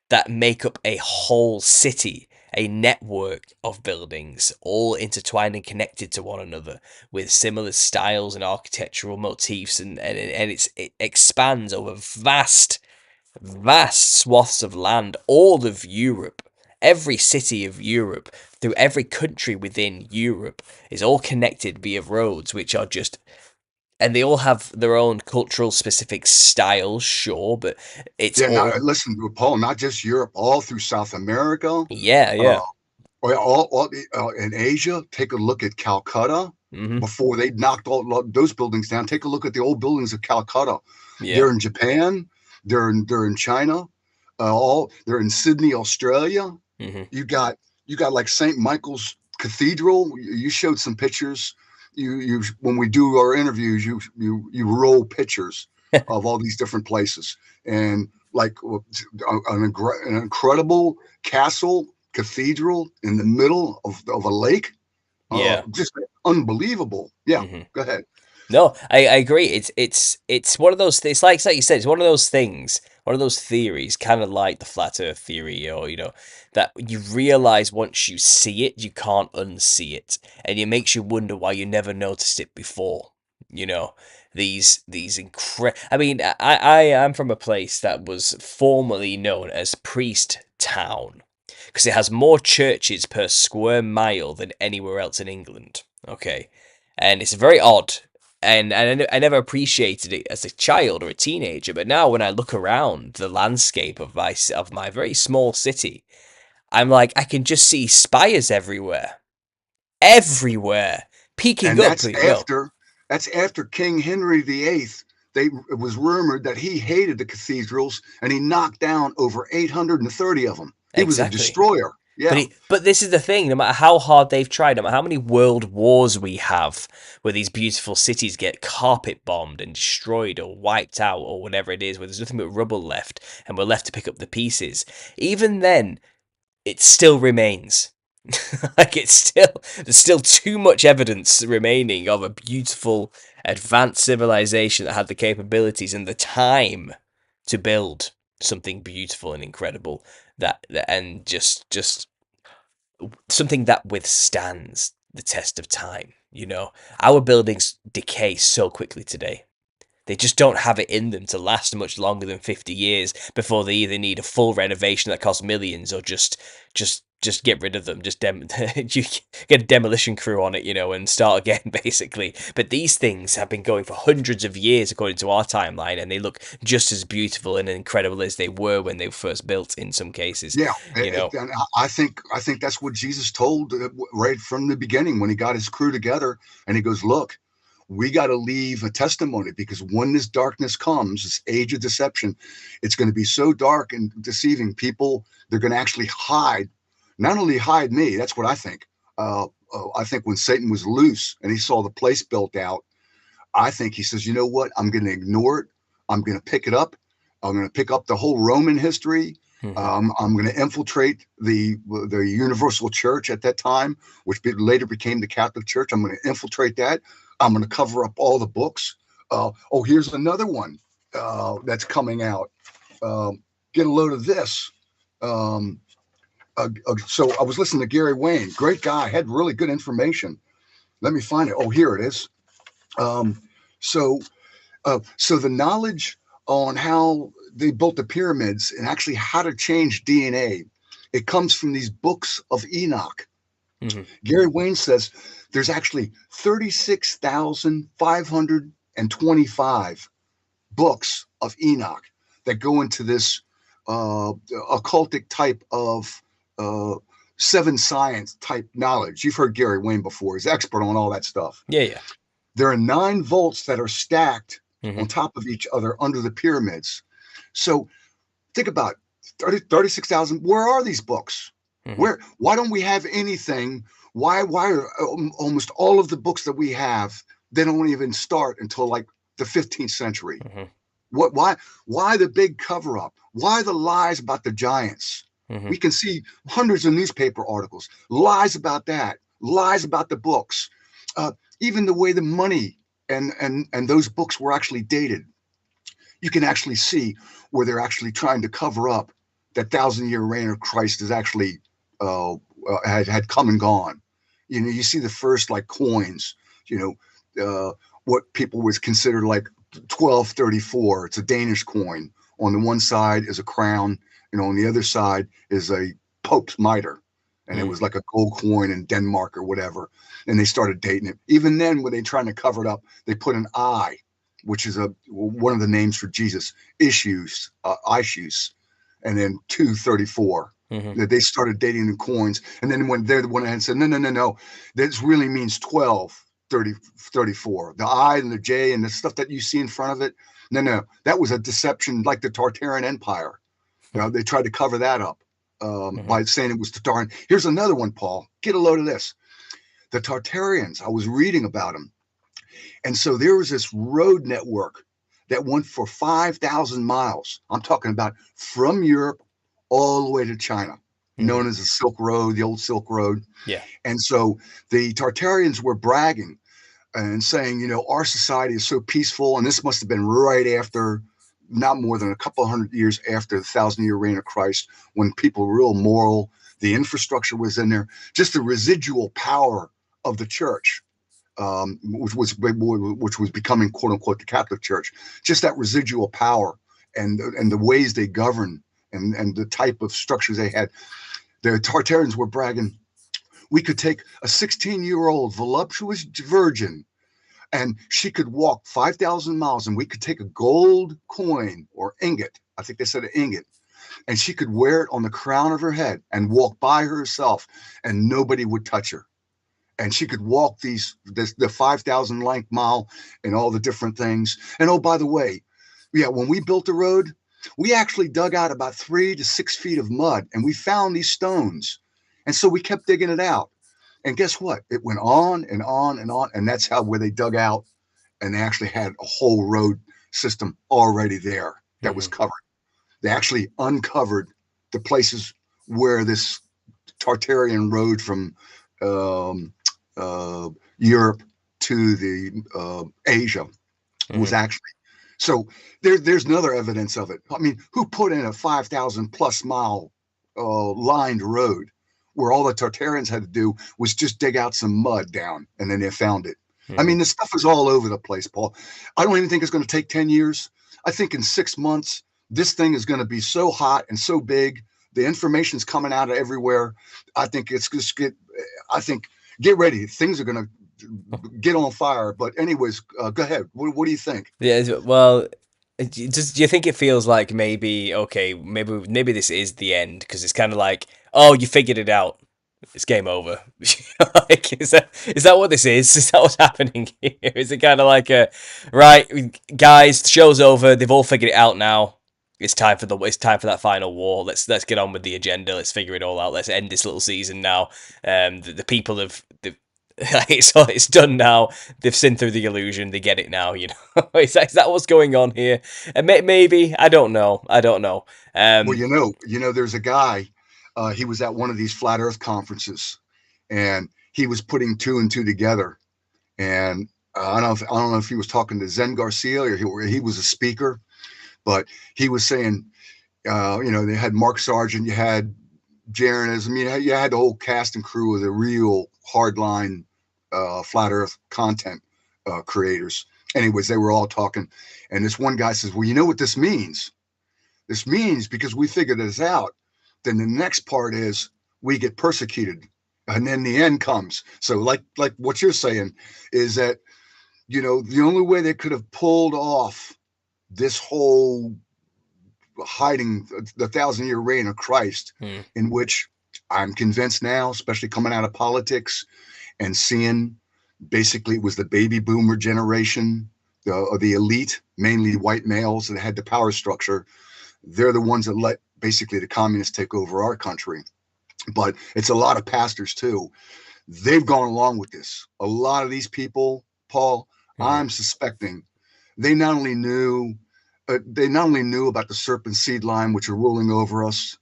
that make up a whole city, a network of buildings, all intertwined and connected to one another with similar styles and architectural motifs, and it expands over vast swaths of land, all of Europe. Every city of Europe, through every country within Europe, is all connected via roads, which are just, and they all have their own cultural specific styles, sure, but it's Yeah, now all, listen, Paul, not just Europe, all through South America, yeah, uh, yeah. all in Asia. Take a look at Calcutta Hmm. before they knocked all those buildings down. Take a look at the old buildings of Calcutta. Yeah. They're in Japan. They're in China. All they're in Sydney, Australia. Hmm. You got you got like St. Michael's Cathedral. You showed some pictures. You when we do our interviews, you roll pictures of all these different places, and like an incredible castle cathedral in the middle of a lake. Yeah. Just unbelievable. Yeah, Hmm. go ahead. No, I agree. It's one of those. It's like you said. It's one of those things. One of those theories, kind of like the flat Earth theory, or that you realize once you see it, you can't unsee it, and it makes you wonder why you never noticed it before. You know, these I mean, I am from a place that was formerly known as Priest Town because it has more churches per square mile than anywhere else in England. Okay, and it's very odd, and I never appreciated it as a child or a teenager, but now when I look around the landscape of my very small city, I'm like, I can just see spires everywhere, peeking And up. that's after King Henry VIII. It was rumored that he hated the cathedrals and he knocked down over 830 of them. He was a Exactly. destroyer. But Yeah. but this is the thing. No matter how hard they've tried, no matter how many world wars we have, where these beautiful cities get carpet bombed and destroyed or wiped out or whatever it is, where there's nothing but rubble left, and we're left to pick up the pieces. Even then, it still remains. Like there's still too much evidence remaining of a beautiful, advanced civilization that had the capabilities and the time to build something beautiful and incredible and just something that withstands the test of time. Our buildings decay so quickly today. They just don't have it in them to last much longer than 50 years before they either need a full renovation that costs millions or just get rid of them. You get a demolition crew on it, and start again, basically. But these things have been going for hundreds of years according to our timeline, and they look just as beautiful and incredible as they were when they were first built in some cases, Yeah. you know. And I think that's what Jesus told right from the beginning when he got his crew together and he goes, look, we got to leave a testimony because when this darkness comes, this age of deception, it's going to be so dark and deceiving. People, they're going to actually hide, not only hide me, that's what I think. I think when Satan was loose and he saw the place built out, I think he says, you know what? I'm going to ignore it. I'm going to pick it up. I'm going to pick up the whole Roman history. Mhm. I'm going to infiltrate the Universal Church at that time, which later became the Catholic Church. I'm going to infiltrate that. I'm going to cover up all the books. Here's another one that's coming out. Get a load of this. Um, so I was listening to Gary Wayne, great guy, had really good information. Let me find it. Oh, here it is. Um, so so the knowledge on how they built the pyramids and actually how to change DNA, it comes from these books of Enoch. Mhm. Gary Wayne says There's actually 36,525 books of Enoch that go into this occultic type of seven science type knowledge. You've heard Gary Wayne before. He's expert on all that stuff. Yeah, yeah. There are 9 vaults that are stacked Mm-hmm. on top of each other under the pyramids. So think about 36,000. Where are these books? Mm-hmm. Why don't we have anything? Why are almost all of the books that we have, they don't even start until like the 15th century? Mm-hmm. Why the big cover up? Why the lies about the giants? Mm-hmm. We can see hundreds of newspaper articles, lies about that, lies about the books, even the way the money and those books were actually dated. You can actually see where they're actually trying to cover up that 1,000-year reign of Christ is actually had come and gone. You know, you see the first like coins, you know, what people was considered like 1234. It's a Danish coin. On the one side is a crown, and on the other side is a Pope's mitre. And it was like a gold coin in Denmark or whatever. And they started dating it. Even then, when they trying to cover it up, they put an I, which is one of the names for Jesus, Issues, and then 234. Mm-hmm. They started dating the coins. And then when they're the one that said, no, this really means 1234. The I and the J and the stuff that you see in front of it, no, that was a deception like the Tartarian Empire. You know, they tried to cover that up by saying it was Tartarian. Here's another one, Paul. Get a load of this. The Tartarians, I was reading about them. And so there was this road network that went for 5,000 miles. I'm talking about from Europe all the way to China, known as the Silk Road, the old Silk Road. Yeah. And so the Tartarians were bragging and saying, you know, our society is so peaceful. And this must have been right after, not more than a couple hundred years after the 1,000-year reign of Christ, when people were real moral, the infrastructure was in there, just the residual power of the church. Which was becoming, quote unquote, the Catholic Church, just that residual power and the ways they govern and the type of structures they had. The Tartarians were bragging, we could take a 16-year-old voluptuous virgin and she could walk 5,000 miles and we could take a gold coin or ingot. I think they said an ingot. And she could wear it on the crown of her head and walk by herself and nobody would touch her. And she could walk the 5,000 length mile and all the different things. And oh, by the way, yeah, when we built the road, we actually dug out about 3 to 6 feet of mud and we found these stones. And so we kept digging it out. And guess what? It went on and on and on. And that's where they dug out. And they actually had a whole road system already there that was covered. They actually uncovered the places where this Tartarian road from Europe to the Asia was actually. So there's another evidence of it. I mean, who put in a 5,000 plus mile lined road where all the Tartarians had to do was just dig out some mud down and then they found it. I mean, the stuff is all over the place, Paul. I don't even think it's going to take 10 years. I think in 6 months, this thing is going to be so hot and so big. The information's coming out of everywhere. I think it's just get ready. Things are going to get on fire. But anyways, go ahead. What do you think? Yeah, well, do you think it feels like maybe this is the end? Because it's kind of like, oh, you figured it out. It's game over. Like, is that what this is? Is that what's happening here? Is it kind of like right, guys, the show's over. They've all figured it out now. It's time for that final war. Let's get on with the agenda. Let's figure it all out. Let's end this little season now. The people have it's done now. They've seen through the illusion. They get it now. You know, is that what's going on here? And maybe I don't know. Well, you know, there's a guy. He was at one of these flat Earth conferences, and he was putting 2 and 2 together. And I don't know if he was talking to Zen Garcia or he was a speaker, but he was saying, you know, they had Mark Sargent, you had Jaron. I mean, you had the whole cast and crew of the real hardline flat Earth content creators. Anyways, they were all talking, and this one guy says, "Well, you know what this means? This means because we figured this out. Then the next part is we get persecuted and then the end comes. So like what you're saying is that, the only way they could have pulled off this whole hiding the 1,000-year reign of Christ, Hmm. in which I'm convinced now, especially coming out of politics and seeing basically it was the baby boomer generation, the elite, mainly white males that had the power structure. They're the ones that let basically the communists take over our country. But it's a lot of pastors too. They've gone along with this. A lot of these people, Paul, Hmm. I'm suspecting they not only knew about the serpent seed line, which are ruling over us,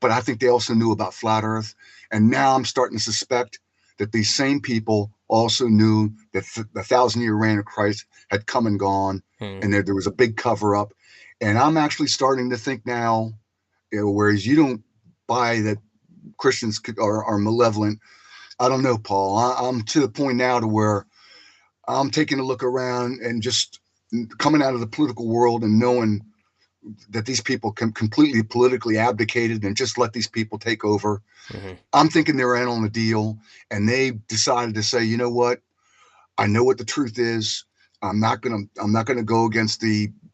but I think they also knew about flat Earth. And now I'm starting to suspect that these same people also knew that the 1,000-year reign of Christ had come and gone, Hmm. and there was a big cover up. And I'm actually starting to think now, whereas you don't buy that Christians are malevolent. I don't know, Paul. I'm to the point now to where I'm taking a look around and just coming out of the political world and knowing that these people can completely politically abdicated and just let these people take over. Hmm. I'm thinking they're in on the deal, and they decided to say, you know what? I know what the truth is. I'm not gonna go against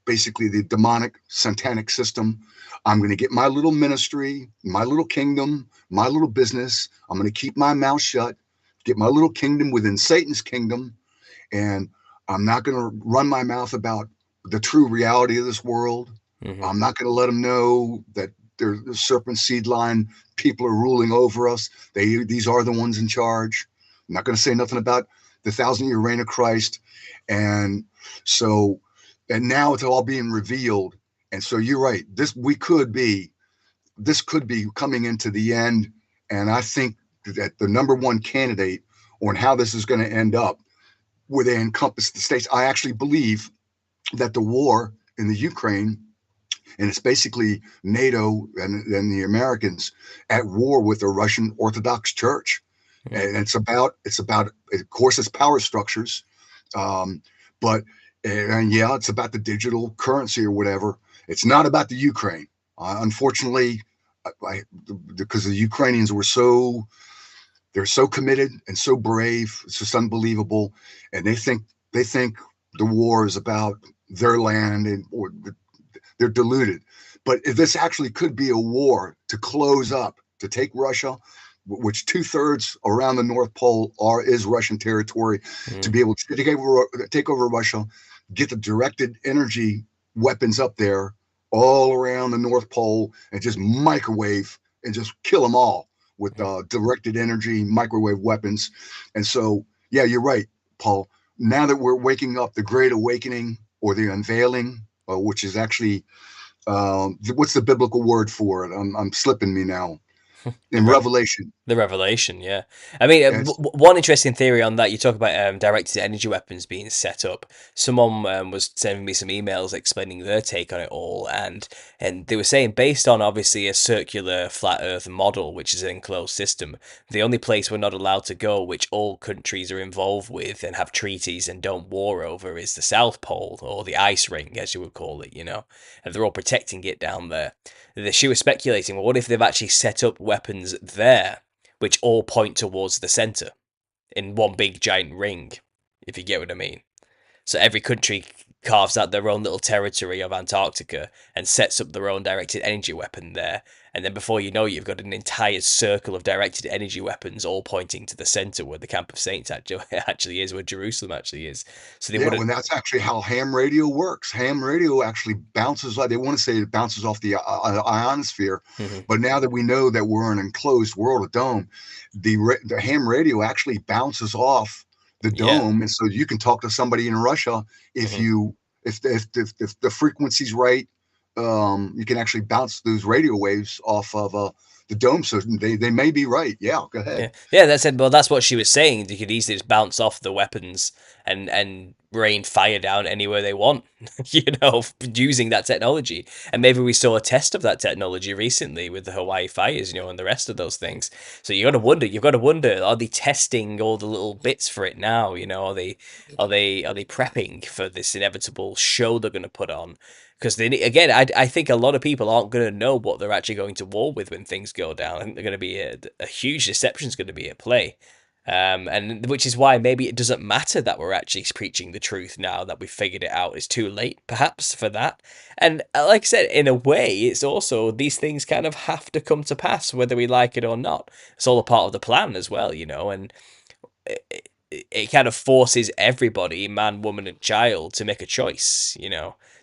basically the demonic satanic system. I'm gonna get my little ministry, my little kingdom, my little business. I'm gonna keep my mouth shut, get my little kingdom within Satan's kingdom, and I'm not gonna run my mouth about the true reality of this world. Hmm. I'm not gonna let them know that there's the serpent seed line. People are ruling over us. These are the ones in charge. I'm not gonna say nothing about the 1,000-year reign of Christ. And so, and now it's all being revealed. And so you're right. This could be coming into the end. And I think that the number one candidate on how this is going to end up, where they encompass the states, I actually believe that the war in the Ukraine, and it's basically NATO and the Americans at war with the Russian Orthodox Church. Hmm. And it's about of course it's power structures, but and yeah, it's about the digital currency or whatever. It's not about the Ukraine. Unfortunately, because the Ukrainians they're so committed and so brave. It's just unbelievable, and they think the war is about their land, or they're deluded. But if this actually could be a war to close up, to take Russia, which 2/3 around the North Pole is Russian territory, to Hmm. be able to take over Russia, get the directed energy weapons up there all around the North Pole, and just microwave and just kill them all with directed energy microwave weapons. And so, yeah, you're right, Paul. Now that we're waking up, the Great Awakening or the unveiling, which is actually what's the biblical word for it? I'm slipping me now. The In Revelation, The revelation, yeah. I mean, it's one interesting theory on that, you talk about directed energy weapons being set up. Someone was sending me some emails explaining their take on it all, and they were saying, based on obviously a circular flat Earth model, which is an enclosed system, the only place we're not allowed to go, which all countries are involved with and have treaties and don't war over, is the South Pole, or the ice ring, as you would call it, and they're all protecting it down there. She was speculating, well, what if they've actually set up weapons there, which all point towards the center in one big giant ring, if you get what I mean. So every country carves out their own little territory of Antarctica and sets up their own directed energy weapon there. And then before you know it, you've got an entire circle of directed energy weapons all pointing to the center where the camp of saints actually is, where Jerusalem actually is. So they Yeah, wouldn't. when that's actually how ham radio works. Ham radio actually bounces. They want to say it bounces off the ionosphere, Mhm. but now that we know that we're in an enclosed world, a dome, the ham radio actually bounces off the Yeah. dome, and so you can talk to somebody in Russia if Mhm. you if the frequency's right. You can actually bounce those radio waves off of the dome. So they may be right. Yeah, go ahead. Yeah, yeah. That's it. Well, that's what she was saying. You could easily just bounce off the weapons and rain fire down anywhere they want, using that technology. And maybe we saw a test of that technology recently with the Hawaii fires, and the rest of those things. So you've got to wonder, are they testing all the little bits for it now? Are they prepping for this inevitable show they're going to put on? Because again, I think a lot of people aren't going to know what they're actually going to war with when things go down. I think they're going to be a huge deception is going to be at play. And which is why maybe it doesn't matter that we're actually preaching the truth now that we've figured it out. It's too late, perhaps, for that. And like I said, in a way, it's also these things kind of have to come to pass, whether we like it or not. It's all a part of the plan as well, and it kind of forces everybody, man, woman, and child, to make a choice.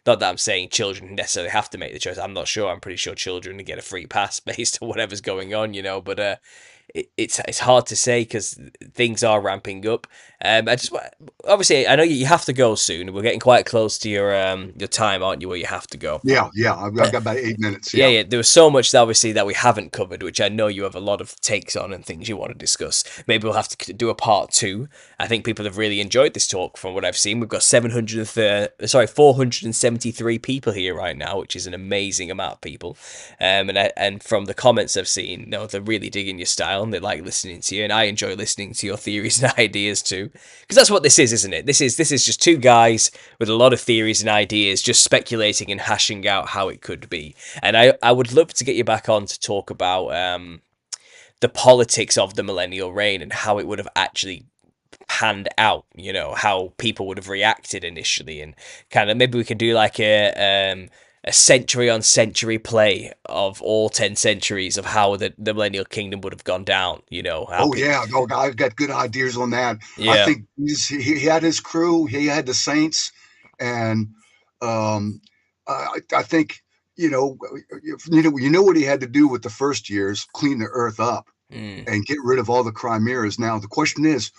Not that I'm saying children necessarily have to make the choice. I'm not sure. I'm pretty sure children get a free pass based on whatever's going on, but it's hard to say because things are ramping up. Obviously I know you have to go soon. We're getting quite close to your time, aren't you? Where you have to go. Yeah. I've got about 8 minutes. Yeah. There was so much obviously that we haven't covered, which I know you have a lot of takes on and things you want to discuss. Maybe we'll have to do a part 2. I think people have really enjoyed this talk from what I've seen. We've got 473 people here right now, which is an amazing amount of people. And from the comments I've seen, they're really digging your style and they like listening to you, and I enjoy listening to your theories and ideas too, because that's what this is, isn't it? This is just two guys with a lot of theories and ideas just speculating and hashing out how it could be. And I would love to get you back on to talk about the politics of the millennial reign and how it would have actually panned out, how people would have reacted initially, and kind of maybe we could do like a century on century play of all 10 centuries of how the millennial kingdom would have gone down. I've got good ideas on that. Yeah. I think he had his crew, he had the saints, and I think you know what he had to do with the first years: clean the earth up and get rid of all the chimeras. Now the question is,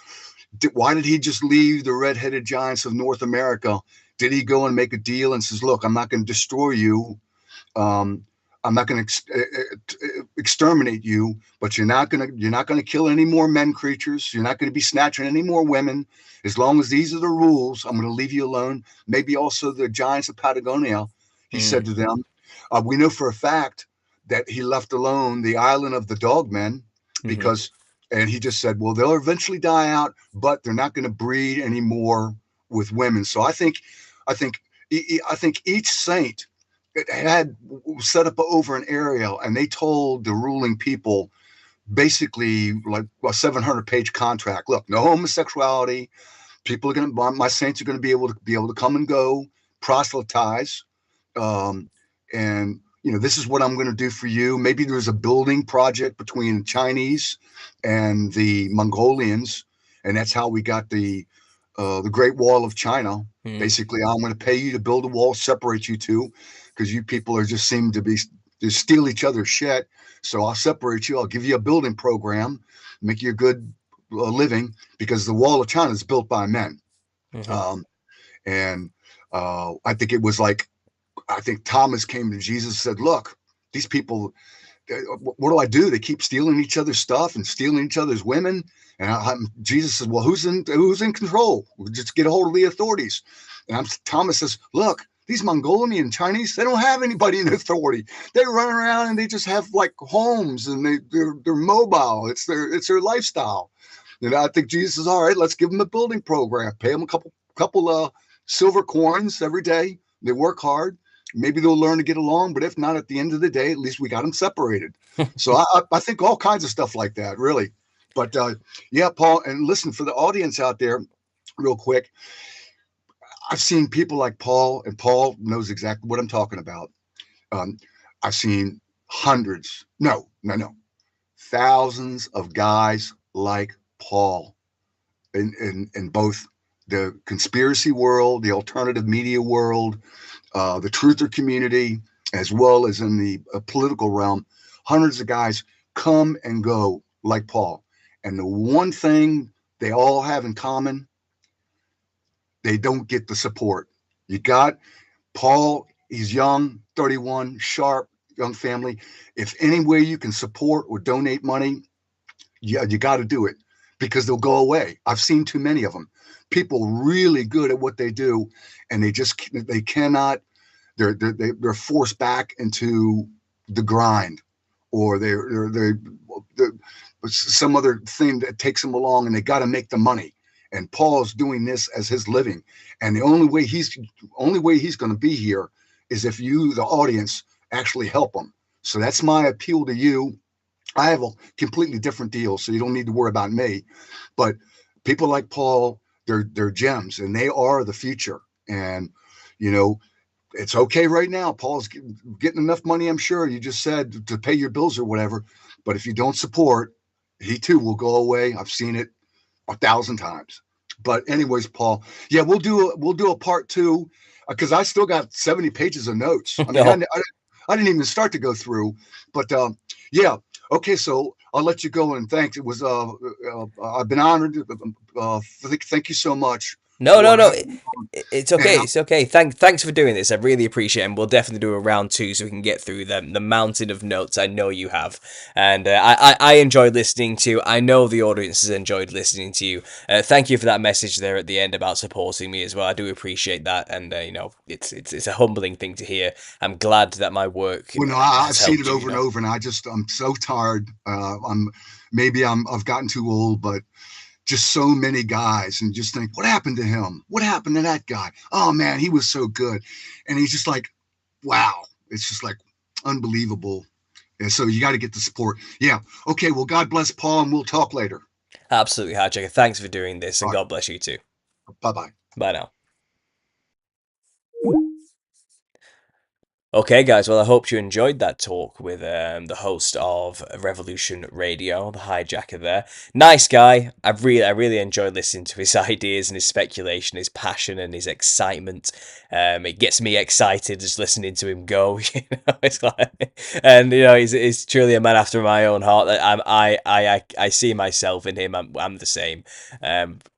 why did he just leave the red-headed giants of North America? Did he go and make a deal and says, look, I'm not going to destroy you. I'm not going to exterminate you, but you're not going to kill any more men creatures. You're not going to be snatching any more women. As long as these are the rules, I'm going to leave you alone. Maybe also the giants of Patagonia, he said to them. We know for a fact that he left alone the island of the dogmen because, and he just said, well, they'll eventually die out, but they're not going to breed anymore with women. So I think each saint had set up over an area, and they told the ruling people basically like a 700-page contract. Look, no homosexuality. People are going to, my saints are going to be able to come and go, proselytize, and this is what I'm going to do for you. Maybe there's a building project between the Chinese and the Mongolians, and that's how we got the Great Wall of China. Basically, I'm going to pay you to build a wall, separate you two, because you people are just seem to steal each other's shit. So I'll separate you. I'll give you a building program, make you a good living, because the Wall of China is built by men. And I think it was like, I think Thomas came to Jesus and said, look, these people, what do I do? They keep stealing each other's stuff and stealing each other's women. And Jesus says, well, who's in control? We'll just get a hold of the authorities. And Thomas says, look, these Mongolian Chinese, they don't have anybody in authority. They run around and they just have like homes, and they're mobile. It's their lifestyle. And I think Jesus says, all right, let's give them a building program. Pay them a couple silver coins every day. They work hard. Maybe they'll learn to get along, but if not, at the end of the day, at least we got them separated. So I think all kinds of stuff like that, really. But yeah, Paul, and listen, for the audience out there, real quick, I've seen people like Paul, and Paul knows exactly what I'm talking about. I've seen thousands of guys like Paul in both the conspiracy world, the alternative media world, the truther community, as well as in the political realm. Hundreds of guys come and go like Paul. And the one thing they all have in common, they don't get the support. You got Paul, he's young, 31, sharp, young family. If any way you can support or donate money, you got to do it, because they'll go away. I've seen too many of them. people really good at what they do, and they cannot. They're forced back into the grind, or they're some other thing that takes them along, and they got to make the money. And Paul's doing this as his living, and the only way he's going to be here is if you, the audience, actually help him. So that's my appeal to you. I have a completely different deal, so you don't need to worry about me. But people like Paul, they're gems, and they are the future. And you know, it's okay right now. Paul's getting enough money, I'm sure. You just said to pay your bills or whatever. But if you don't support, he too will go away. I've seen it 1,000 times. But anyways, Paul, yeah, we'll do a part two, because I still got 70 pages of notes. I mean, I didn't even start to go through, but yeah. Okay, so I'll let you go, and thanks. It was I've been honored. Thank you so much. No, no, no. It's okay. It's okay. Thanks for doing this. I really appreciate it. And we'll definitely do a round two so we can get through the mountain of notes I know you have. And I enjoyed listening to you. I know the audience has enjoyed listening to you. Thank you for that message there at the end about supporting me as well. I do appreciate that. And, you know, it's a humbling thing to hear. I'm glad that my work. Well, no, I've seen it over and over, and I'm so tired. I've gotten too old, but just so many guys, and just think, what happened to him? What happened to that guy? Oh man, he was so good. And he's just like, wow, it's just like unbelievable. And so you got to get the support. Yeah. Okay. Well, God bless Paul, and we'll talk later. Absolutely, Hijacker. Thanks for doing this, and All right. God bless you too. Bye-bye. Bye now. Okay, guys. Well, I hope you enjoyed that talk with the host of Revolution Radio, the hijacker. There, nice guy. I really enjoyed listening to his ideas and his speculation, his passion and his excitement. It gets me excited just listening to him go. You know, it's like, and you know, he's truly a man after my own heart. I see myself in him. I'm the same.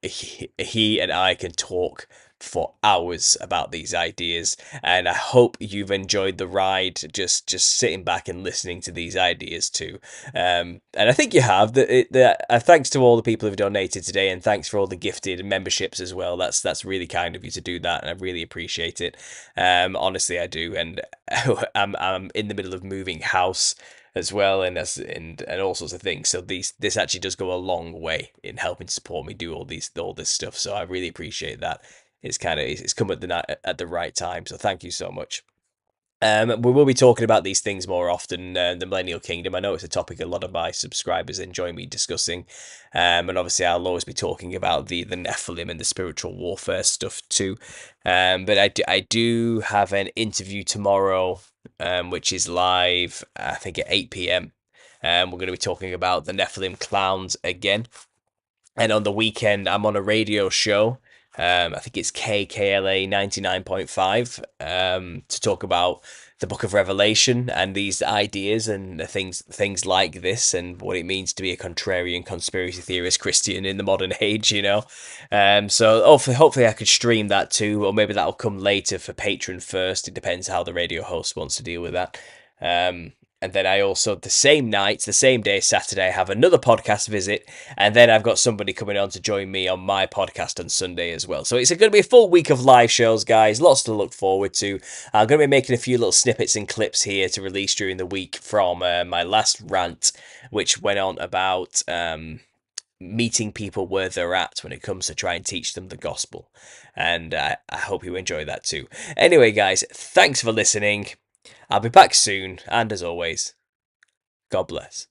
He and I can talk for hours about these ideas, and I hope you've enjoyed the ride, just sitting back and listening to these ideas too. And I think you have. Thanks to all the people who've donated today, and thanks for all the gifted memberships as well. That's really kind of you to do that, and I really appreciate it. Honestly, I do. And I'm in the middle of moving house as well, and all sorts of things. So this actually does go a long way in helping support me do all this stuff. So I really appreciate that. It's come at the right time. So thank you so much. We will be talking about these things more often. The Millennial Kingdom. I know it's a topic a lot of my subscribers enjoy me discussing, and obviously I'll always be talking about the Nephilim and the spiritual warfare stuff too. But I do have an interview tomorrow, which is live. I think at 8 p.m. We're going to be talking about the Nephilim clowns again. And on the weekend, I'm on a radio show. I think it's KKLA 99.5, to talk about the Book of Revelation and these ideas and the things like this, and what it means to be a contrarian conspiracy theorist Christian in the modern age, you know. So hopefully I could stream that too, or maybe that'll come later for Patreon first. It depends how the radio host wants to deal with that. And then I also, the same day, Saturday, I have another podcast visit. And then I've got somebody coming on to join me on my podcast on Sunday as well. So it's going to be a full week of live shows, guys. Lots to look forward to. I'm going to be making a few little snippets and clips here to release during the week from my last rant, which went on about meeting people where they're at when it comes to try and teach them the gospel. And I hope you enjoy that too. Anyway, guys, thanks for listening. I'll be back soon, and as always, God bless.